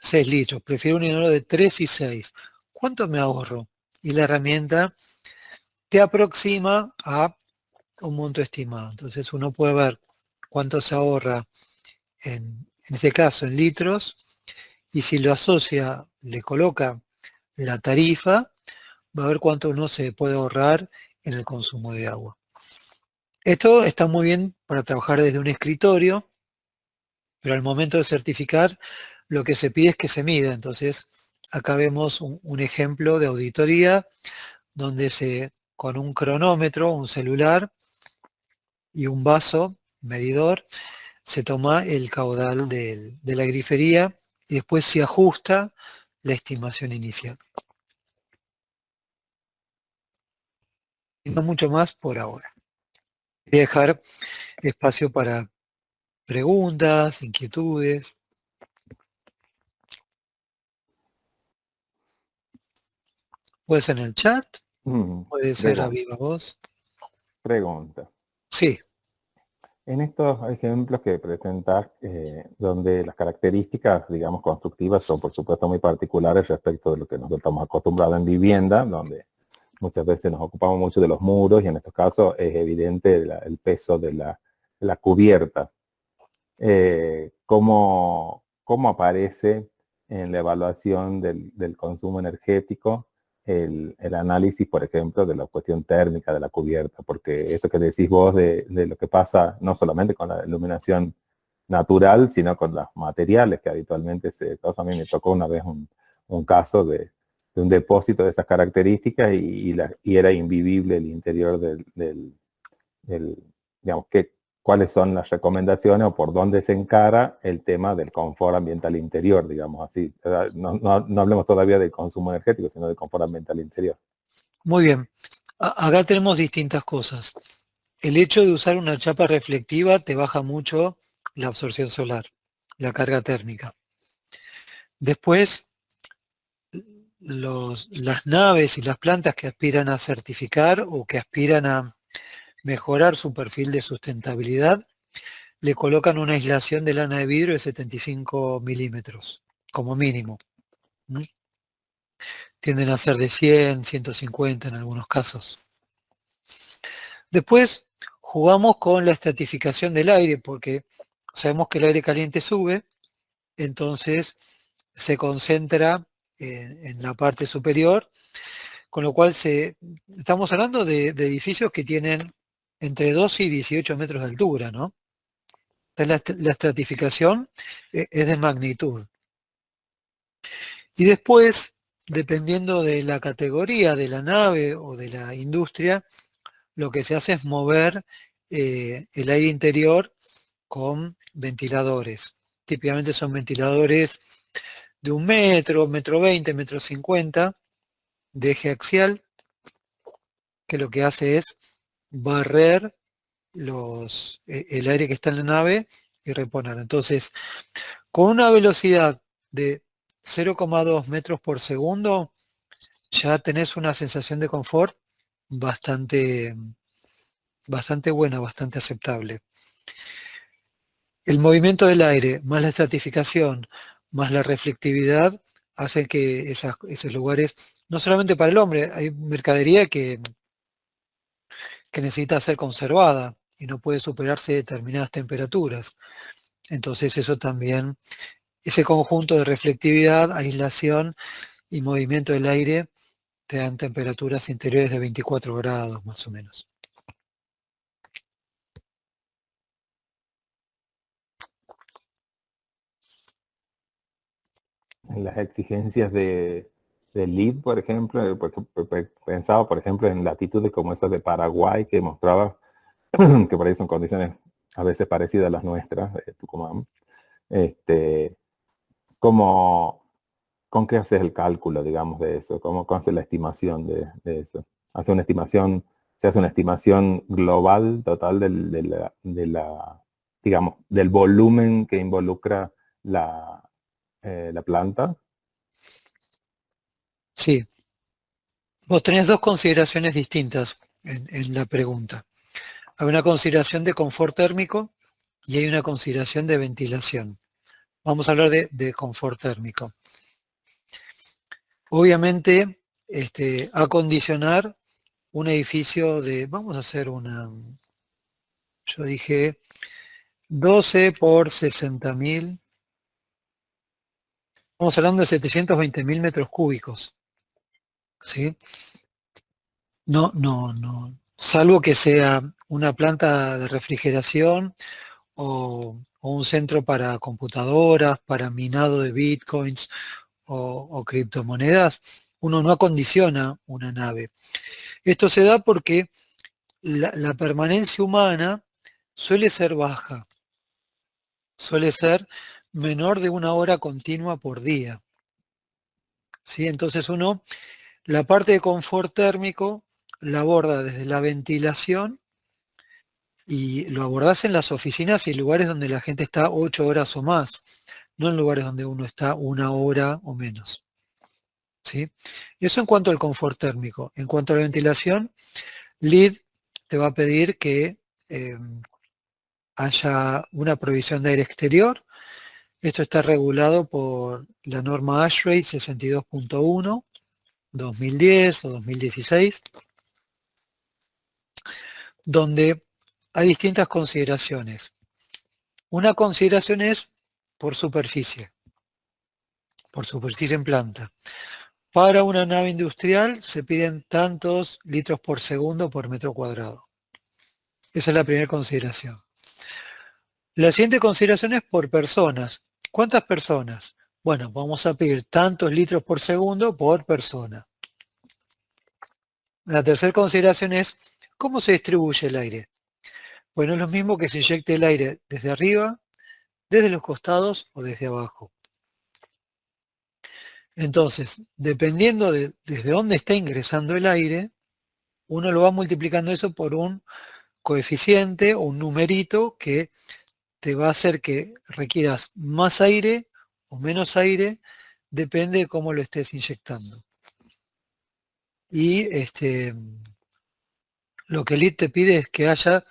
6 litros, prefiero un inodoro de 3 y 6. ¿Cuánto me ahorro? Y la herramienta te aproxima a un monto estimado. Entonces uno puede ver cuánto se ahorra en este caso en litros, y si lo asocia, le coloca la tarifa, va a ver cuánto uno se puede ahorrar en el consumo de agua. Esto está muy bien para trabajar desde un escritorio, pero al momento de certificar, lo que se pide es que se mida. Entonces, acá vemos un ejemplo de auditoría donde con un cronómetro, un celular y un vaso medidor, se toma el caudal de la grifería y después se ajusta la estimación inicial. Y no mucho más por ahora. Voy a dejar espacio para preguntas, inquietudes. Puede ser en el chat, puede ser a viva voz. Pregunta. Sí, En estos ejemplos que presentas, donde las características, digamos, constructivas son por supuesto muy particulares respecto de lo que nosotros estamos acostumbrados en vivienda, donde muchas veces nos ocupamos mucho de los muros y en estos casos es evidente el peso de la cubierta. ¿Cómo aparece en la evaluación del consumo energético el análisis, por ejemplo, de la cuestión térmica de la cubierta? Porque esto que decís vos de lo que pasa no solamente con la iluminación natural, sino con los materiales que habitualmente se causan. A mí me tocó una vez un caso de un depósito de esas características y era invivible el interior digamos, cuáles son las recomendaciones o por dónde se encara el tema del confort ambiental interior, digamos así. No hablemos todavía del consumo energético, sino del confort ambiental interior. muy bien. Acá tenemos distintas cosas. El hecho de usar una chapa reflectiva te baja mucho la absorción solar, la carga térmica. Después, las naves y las plantas que aspiran a certificar o que aspiran a mejorar su perfil de sustentabilidad, le colocan una aislación de lana de vidrio de 75 milímetros, como mínimo. Tienden a ser de 100, 150 en algunos casos. Después jugamos con la estratificación del aire, porque sabemos que el aire caliente sube, entonces se concentra en la parte superior, con lo cual estamos hablando de edificios que tienen entre 12 y 18 metros de altura, ¿no? Entonces la estratificación es de magnitud. Y después, dependiendo de la categoría de la nave o de la industria, lo que se hace es mover el aire interior con ventiladores. Típicamente son ventiladores de 1 metro, 1,20 m, 1,50 m, de eje axial, que lo que hace es barrer el aire que está en la nave y reponer. Entonces, con una velocidad de 0,2 metros por segundo, ya tenés una sensación de confort bastante, bastante buena, bastante aceptable. El movimiento del aire, más la estratificación, más la reflectividad, hace que esos lugares, no solamente para el hombre, hay mercadería que necesita ser conservada y no puede superarse determinadas temperaturas. Entonces eso también, ese conjunto de reflectividad, aislación y movimiento del aire te dan temperaturas interiores de 24 grados más o menos. En las exigencias de LEED, por ejemplo, porque pensaba, por ejemplo, en latitudes como esas de Paraguay, que mostraba que por ahí son condiciones a veces parecidas a las nuestras, de Tucumán. ¿Con qué haces el cálculo, digamos, de eso? ¿Cómo haces la estimación de eso? ¿Se hace una estimación global, total digamos, del volumen que involucra la planta? Sí, vos tenés dos consideraciones distintas en la pregunta. Hay una consideración de confort térmico y hay una consideración de ventilación. Vamos a hablar de confort térmico. Obviamente, acondicionar un edificio vamos a hacer yo dije 12 por 60.000, estamos hablando de 720.000 metros cúbicos, ¿sí? No, salvo que sea una planta de refrigeración o un centro para computadoras, para minado de bitcoins o criptomonedas, uno no acondiciona una nave. Esto se da porque la permanencia humana suele ser baja, suele ser menor de 1 hora continua por día, ¿sí? Entonces la parte de confort térmico la aborda desde la ventilación y lo abordás en las oficinas y lugares donde la gente está 8 horas o más, no en lugares donde uno está 1 hora o menos, ¿sí? Eso en cuanto al confort térmico. En cuanto a la ventilación, LEED te va a pedir que haya una provisión de aire exterior. Esto está regulado por la norma ASHRAE 62.1, 2010 o 2016, donde hay distintas consideraciones. Una consideración es por superficie en planta. Para una nave industrial se piden tantos litros por segundo por metro cuadrado. Esa es la primera consideración. La siguiente consideración es por personas. ¿Cuántas personas? Bueno, vamos a pedir tantos litros por segundo por persona. La tercera consideración es cómo se distribuye el aire. Bueno, es lo mismo que se inyecte el aire desde arriba, desde los costados o desde abajo. Entonces, dependiendo de desde dónde está ingresando el aire, uno lo va multiplicando eso por un coeficiente o un numerito que te va a hacer que requieras más aire o menos aire, depende de cómo lo estés inyectando. Y lo que LEED te pide es que haya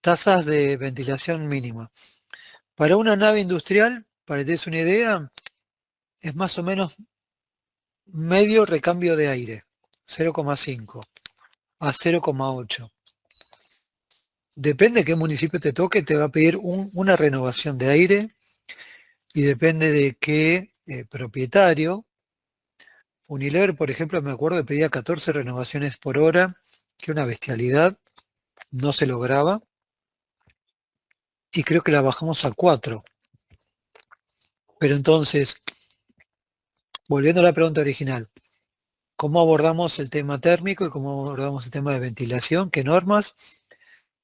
tasas de ventilación mínima. Para una nave industrial, para que te des una idea, es más o menos medio recambio de aire, 0,5 a 0,8. Depende de qué municipio te toque, te va a pedir una renovación de aire y depende de qué propietario. Unilever, por ejemplo, me acuerdo que pedía 14 renovaciones por hora, que una bestialidad, no se lograba. Y creo que la bajamos a 4. Pero entonces, volviendo a la pregunta original, ¿cómo abordamos el tema térmico y cómo abordamos el tema de ventilación? ¿Qué normas?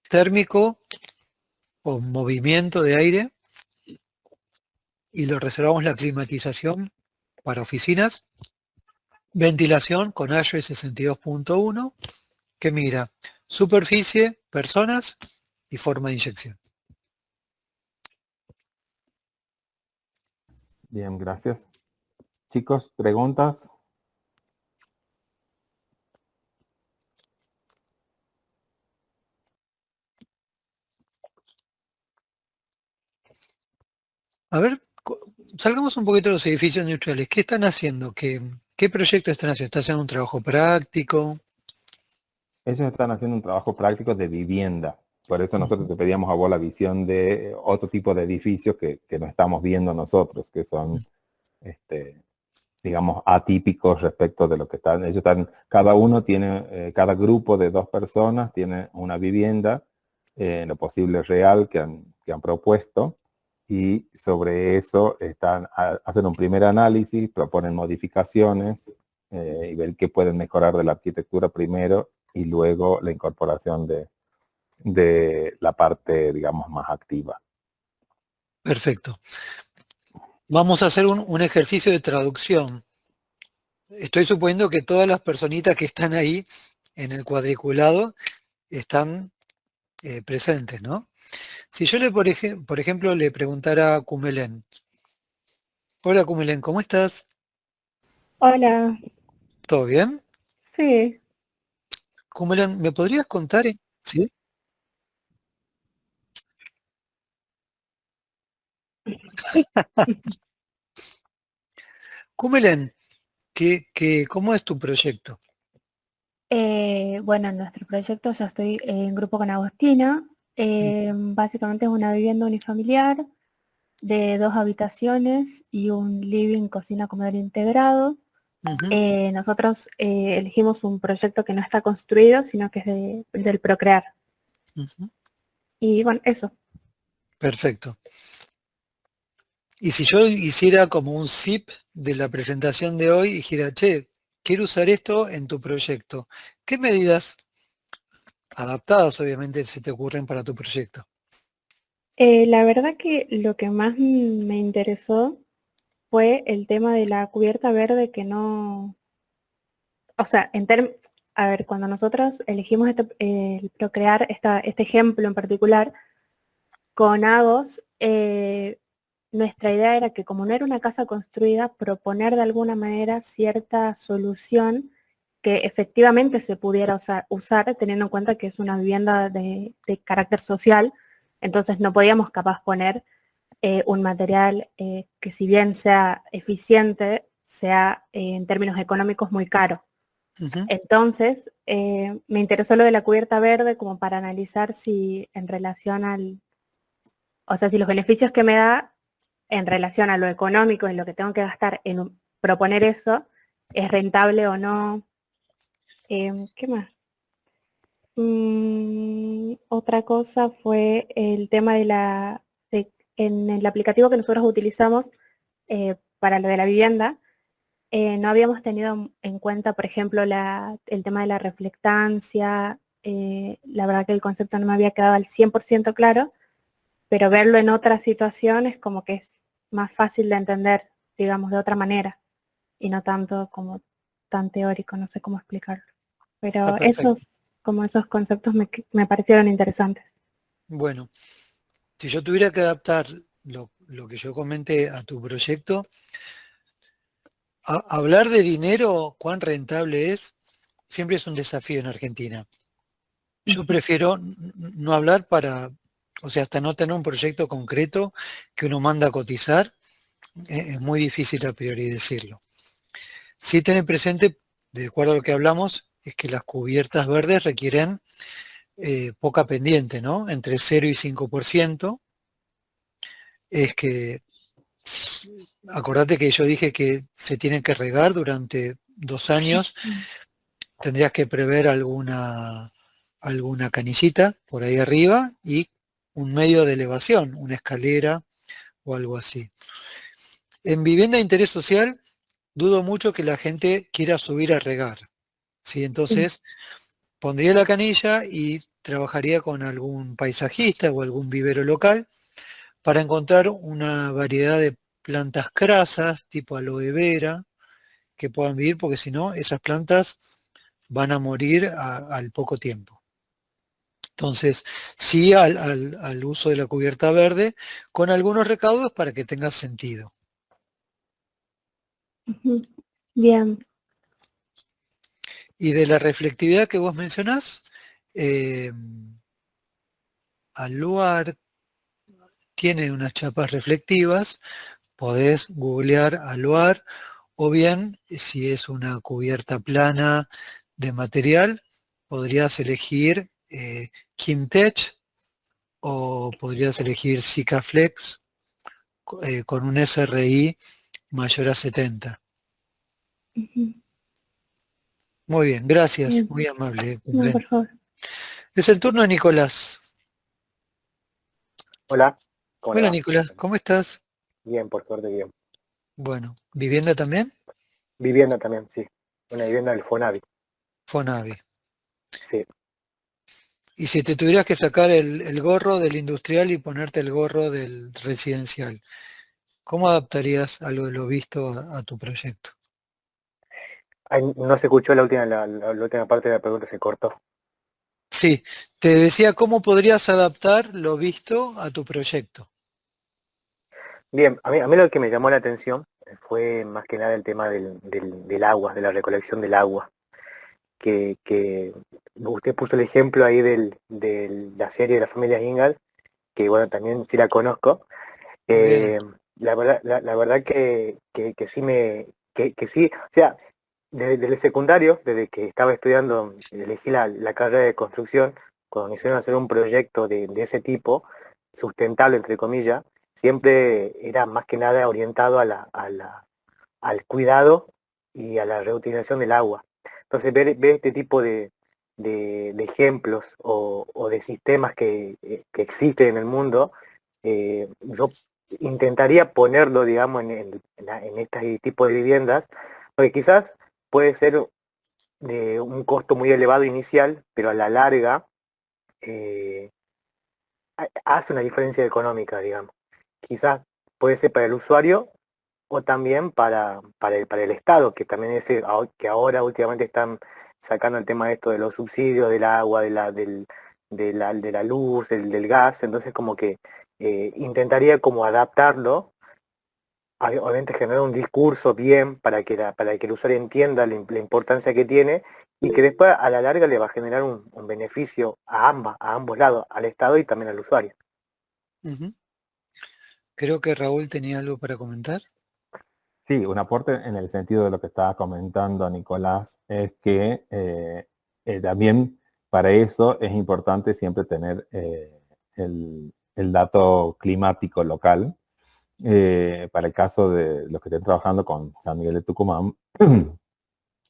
Térmico o movimiento de aire y lo reservamos la climatización para oficinas. Ventilación con ASHRAE 62.1 que mira superficie, personas y forma de inyección. Bien, gracias. Chicos, ¿preguntas? A ver, salgamos un poquito de los edificios industriales. ¿Qué están haciendo? ¿Qué proyecto están haciendo? ¿Están haciendo un trabajo práctico? Ellos están haciendo un trabajo práctico de vivienda. Por eso nosotros te pedíamos a vos la visión de otro tipo de edificios que no estamos viendo nosotros, que son, digamos, atípicos respecto de lo que están. Ellos están, cada uno tiene, cada grupo de 2 personas tiene una vivienda, en lo posible real que han propuesto, y sobre eso hacen un primer análisis, proponen modificaciones y ver qué pueden mejorar de la arquitectura primero y luego la incorporación de la parte, digamos, más activa. Perfecto. Vamos a hacer un ejercicio de traducción. Estoy suponiendo que todas las personitas que están ahí en el cuadriculado están presentes, ¿no? Si yo por ejemplo, le preguntara a Cumelén, hola Cumelén, ¿cómo estás? Hola, ¿Todo bien? sí, Cumelén, ¿me podrías contar? ¿Sí? Kumelen, ¿cómo es tu proyecto? Bueno, en nuestro proyecto yo estoy en grupo con Agostina. Básicamente es una vivienda unifamiliar de 2 habitaciones y un living, cocina, comedor integrado. Ujú, Nosotros elegimos un proyecto que no está construido, sino que es del Procrear. ujú. Y bueno, eso. Perfecto. Y si yo hiciera como un zip de la presentación de hoy y dijera, che, quiero usar esto en tu proyecto, ¿qué medidas adaptadas obviamente se te ocurren para tu proyecto? La verdad que lo que más me interesó fue el tema de la cubierta verde que no, o sea, a ver, cuando nosotros elegimos el Procrear este ejemplo en particular, con Agos, nuestra idea era que como no era una casa construida, proponer de alguna manera cierta solución que efectivamente se pudiera usar teniendo en cuenta que es una vivienda de carácter social, entonces no podíamos capaz poner un material que si bien sea eficiente, sea en términos económicos muy caro. Ujú, Entonces, me interesó lo de la cubierta verde como para analizar si en relación o sea, si los beneficios que me da en relación a lo económico, en lo que tengo que gastar en proponer eso, es rentable o no. ¿Qué más? Otra cosa fue el tema en el aplicativo que nosotros utilizamos para lo de la vivienda, no habíamos tenido en cuenta, por ejemplo, el tema de la reflectancia. La verdad que el concepto no me había quedado al 100% claro, pero verlo en otras situaciones como que es más fácil de entender, digamos, de otra manera y no tanto como tan teórico, no sé cómo explicarlo. está Pero perfecto. esos conceptos me parecieron interesantes. Bueno, si yo tuviera que adaptar lo que yo comenté a tu proyecto, hablar de dinero, cuán rentable es, siempre es un desafío en Argentina. Yo Ujú, prefiero no hablar o sea, hasta no tener un proyecto concreto que uno manda a cotizar, es muy difícil a priori decirlo. Sí tener presente, de acuerdo a lo que hablamos, es que las cubiertas verdes requieren poca pendiente, ¿no? Entre 0 y 5%. Es que, acordate que yo dije que se tienen que regar durante 2 años, ujú, tendrías que prever alguna canillita por ahí arriba y un medio de elevación, una escalera o algo así. En vivienda de interés social, dudo mucho que la gente quiera subir a regar, ¿sí? sí, Entonces, pondría la canilla y trabajaría con algún paisajista o algún vivero local para encontrar una variedad de plantas crasas, tipo aloe vera, que puedan vivir, porque si no, esas plantas van a morir al poco tiempo. Entonces, sí al uso de la cubierta verde, con algunos recaudos para que tenga sentido. ujú. Bien. Y de la reflectividad que vos mencionás, eh, Aluar tiene unas chapas reflectivas, podés googlear Aluar, o bien, si es una cubierta plana de material, podrías elegir Kimtech o podrías elegir Sikaflex con un SRI mayor a 70. Ujú, Muy bien, gracias, bien. muy amable, No, Cumplen. por favor. Es el turno de Nicolás. Hola, ¿cómo le Hola va? Nicolás, ¿cómo estás? Bien, por suerte, bien. Bueno, ¿vivienda también? Vivienda también, sí. Una vivienda del Fonavi, Fonavi. sí. Y si te tuvieras que sacar el gorro del industrial y ponerte el gorro del residencial, ¿cómo adaptarías algo de lo visto a tu proyecto? Ay, no se escuchó la última parte de la pregunta, se cortó. Sí, te decía cómo podrías adaptar lo visto a tu proyecto. Bien, a mí lo que me llamó la atención fue más que nada el tema del agua, de la recolección del agua. Que usted puso el ejemplo ahí de la serie de la familia Ingalls, que bueno, también sí la conozco. Muy bien. la verdad que sí que sí, o sea, desde el secundario, desde que estaba estudiando, elegí la carrera de construcción, cuando me hicieron hacer un proyecto de ese tipo, sustentable entre comillas, siempre era más que nada orientado al cuidado y a la reutilización del agua. Entonces ver este tipo de ejemplos o de sistemas que existen en el mundo, yo intentaría ponerlo, digamos, en este tipo de viviendas, porque quizás puede ser de un costo muy elevado inicial, pero a la larga eh, hace una diferencia económica, digamos. Quizás puede ser para el usuario o también para el Estado, que también que ahora últimamente están sacando el tema de esto de los subsidios, del agua, de la luz, del gas, entonces como que intentaría como adaptarlo, obviamente generar un discurso bien para que el usuario entienda la importancia que tiene y que después a la larga le va a generar un beneficio a ambos lados, al Estado y también al usuario. Ujú. Creo que Raúl tenía algo para comentar. Sí, un aporte en el sentido de lo que estaba comentando Nicolás es que también para eso es importante siempre tener el dato climático local. Para el caso de los que estén trabajando con San Miguel de Tucumán,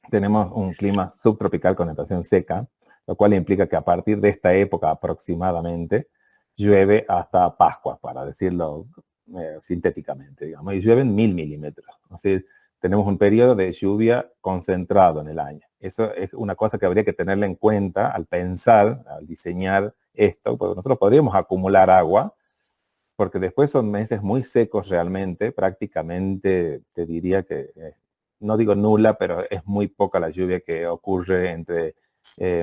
tenemos un clima subtropical con estación seca, lo cual implica que a partir de esta época aproximadamente llueve hasta Pascua, para decirlo sintéticamente, digamos, y llueven 1000 milímetros. Así tenemos un periodo de lluvia concentrado en el año. Eso es una cosa que habría que tenerla en cuenta al pensar, al diseñar esto, porque nosotros podríamos acumular agua, porque después son meses muy secos realmente, prácticamente te diría que, no digo nula, pero es muy poca la lluvia que ocurre entre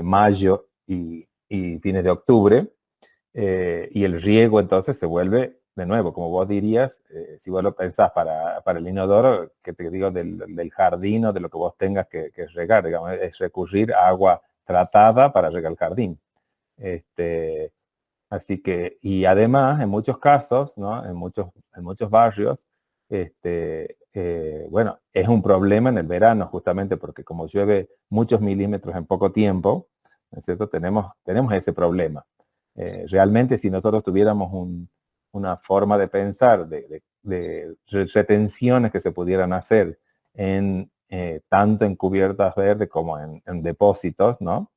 mayo y fines de octubre, y el riego entonces se vuelve, de nuevo, como vos dirías, si vos lo pensás para el inodoro, que te digo del jardín o de lo que vos tengas que regar, digamos, es recurrir a agua tratada para regar el jardín. Así que, y además, en muchos casos, ¿no? En muchos barrios, bueno, es un problema en el verano, justamente porque como llueve muchos milímetros en poco tiempo, ¿no es cierto? Tenemos ese problema. Realmente, si nosotros tuviéramos una forma de pensar de retenciones que se pudieran hacer tanto en cubiertas verdes como en depósitos, ¿no?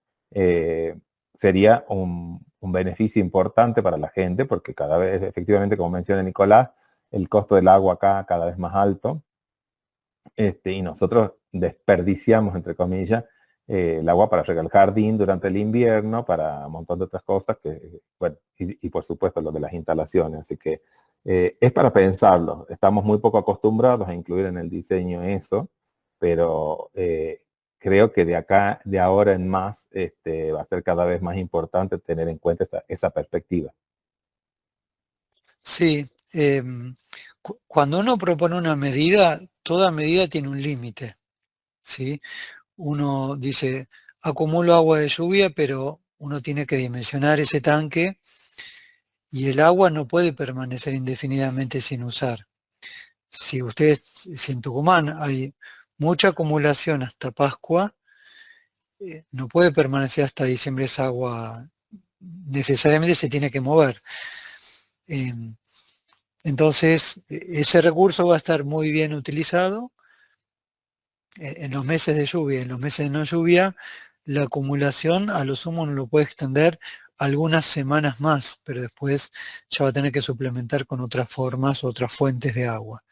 Sería un beneficio importante para la gente, porque cada vez, efectivamente, como menciona Nicolás, el costo del agua acá cada vez más alto, y nosotros desperdiciamos, entre comillas, el agua para regar el jardín durante el invierno, para un montón de otras cosas, bueno, y por supuesto lo de las instalaciones. Así que es para pensarlo. Estamos muy poco acostumbrados a incluir en el diseño eso, pero creo que de ahora en más, va a ser cada vez más importante tener en cuenta esa perspectiva. Sí, cuando uno propone una medida, toda medida tiene un límite, ¿sí? Uno dice, acumulo agua de lluvia, pero uno tiene que dimensionar ese tanque y el agua no puede permanecer indefinidamente sin usar. Si en Tucumán hay mucha acumulación hasta Pascua, no puede permanecer hasta diciembre esa agua, necesariamente se tiene que mover. Entonces, ese recurso va a estar muy bien utilizado en los meses de lluvia. En los meses de no lluvia, la acumulación a lo sumo no lo puede extender algunas semanas más, pero después ya va a tener que suplementar con otras formas, otras fuentes de agua.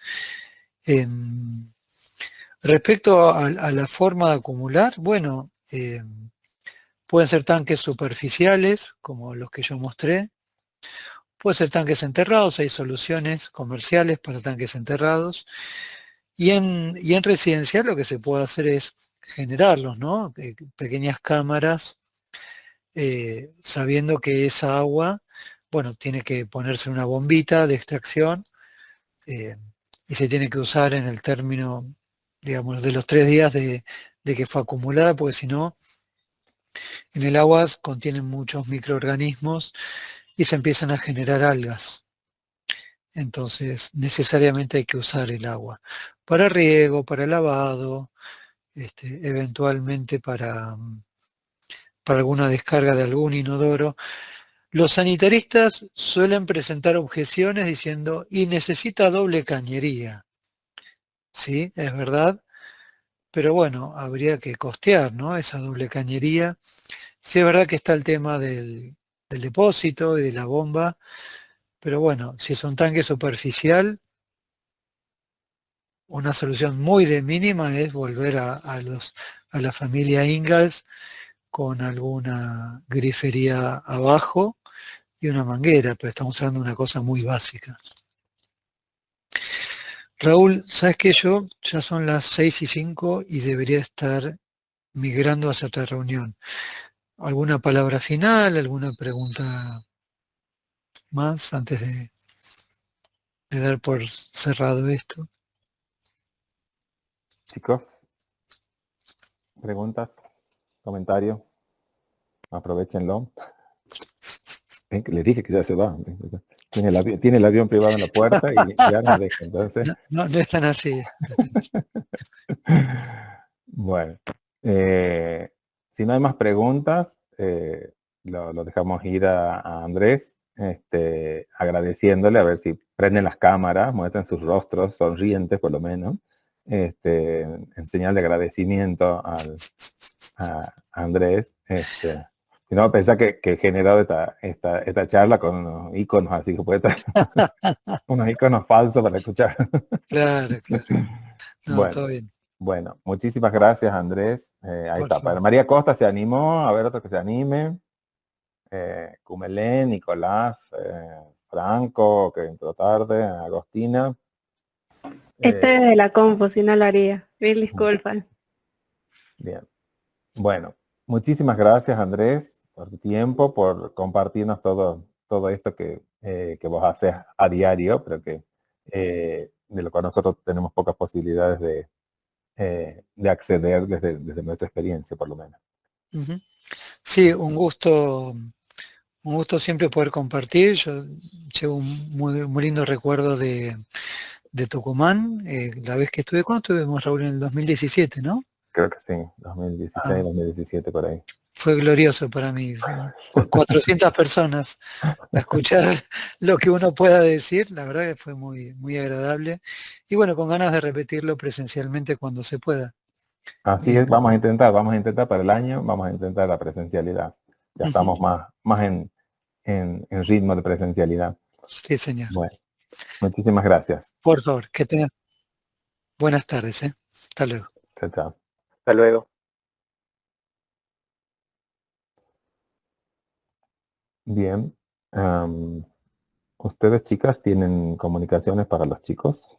Respecto a la forma de acumular, bueno, pueden ser tanques superficiales, como los que yo mostré. Pueden ser tanques enterrados, hay soluciones comerciales para tanques enterrados. Y en residencial lo que se puede hacer es generarlos, ¿no? Pequeñas cámaras, sabiendo que esa agua, bueno, tiene que ponerse una bombita de extracción eh, y se tiene que usar en el término, digamos, de los 3 días de que fue acumulada, porque si no, en el agua contienen muchos microorganismos y se empiezan a generar algas. entonces necesariamente hay que usar el agua para riego, para lavado, eventualmente para alguna descarga de algún inodoro. Los sanitaristas suelen presentar objeciones diciendo, y necesita doble cañería. Sí, es verdad, pero bueno, habría que costear, ¿no? Esa doble cañería. Sí, es verdad que está el tema del depósito y de la bomba, pero bueno, si es un tanque superficial, una solución muy de mínima es volver a la familia Ingalls con alguna grifería abajo y una manguera, pero estamos hablando de una cosa muy básica. Raúl, ¿sabes qué? Yo ya son las 6:05 y debería estar migrando hacia otra reunión. ¿Alguna palabra final? ¿Alguna pregunta más antes de dar por cerrado esto? Chicos, preguntas, comentarios, aprovechenlo. Les dije que ya se va. Tiene el avión privado en la puerta y ya nos deja. Entonces, No es tan así. bueno, si no hay más preguntas, lo dejamos ir a Andrés, agradeciéndole a ver si prenden las cámaras, muestran sus rostros sonrientes por lo menos, en señal de agradecimiento a Andrés. Si no, pensá que he generado esta charla con unos iconos, así que puede estar unos iconos falsos para escuchar. Claro, claro. No, Bueno. todo bien. Bueno, muchísimas gracias, Andrés. Ahí Por está. favor. María Costa se animó, a ver otro que se anime. Cumelén, Nicolás, Franco, que entró tarde, Agostina. Este es de la compu, si no lo haría. Mil disculpas. Bien. Bueno, muchísimas gracias, Andrés, por tu tiempo, por compartirnos todo esto que vos haces a diario, pero que de lo cual nosotros tenemos pocas posibilidades de acceder desde nuestra experiencia, por lo menos. Ujú. Sí, un gusto siempre poder compartir. Yo llevo un muy lindo recuerdo de Tucumán, la vez que estuve, ¿cuándo estuvimos, Raúl? En el 2017, ¿no? Creo que sí, 2016, 2017 por ahí. Fue glorioso para mí. 400 personas a escuchar lo que uno pueda decir, la verdad que fue muy agradable. Y bueno, con ganas de repetirlo presencialmente cuando se pueda. Así Y, es, vamos a intentar para el año, vamos a intentar la presencialidad. Ya estamos más en ritmo de presencialidad. sí, señor. Bueno, muchísimas gracias. Por favor, que tengan buenas tardes. Hasta luego. Chao, chao. Hasta luego. Bien. ¿Ustedes, chicas, tienen comunicaciones para los chicos?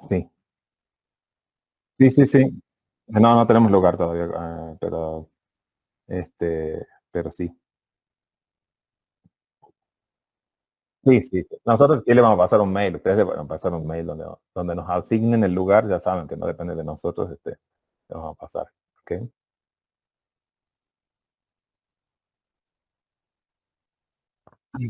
Sí. Sí. No tenemos lugar todavía, pero sí. Sí. Nosotros sí le vamos a pasar un mail. Ustedes le van a pasar un mail donde nos asignen el lugar. Ya saben que no depende de nosotros. Le vamos a pasar. ¿Ok? Sí.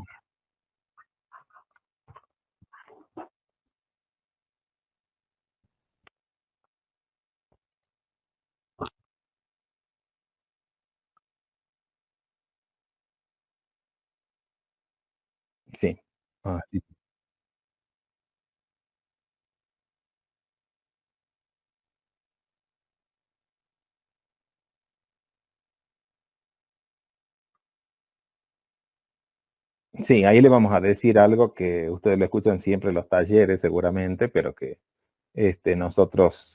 Sí. Sí, ahí le vamos a decir algo que ustedes lo escuchan siempre en los talleres seguramente, pero que nosotros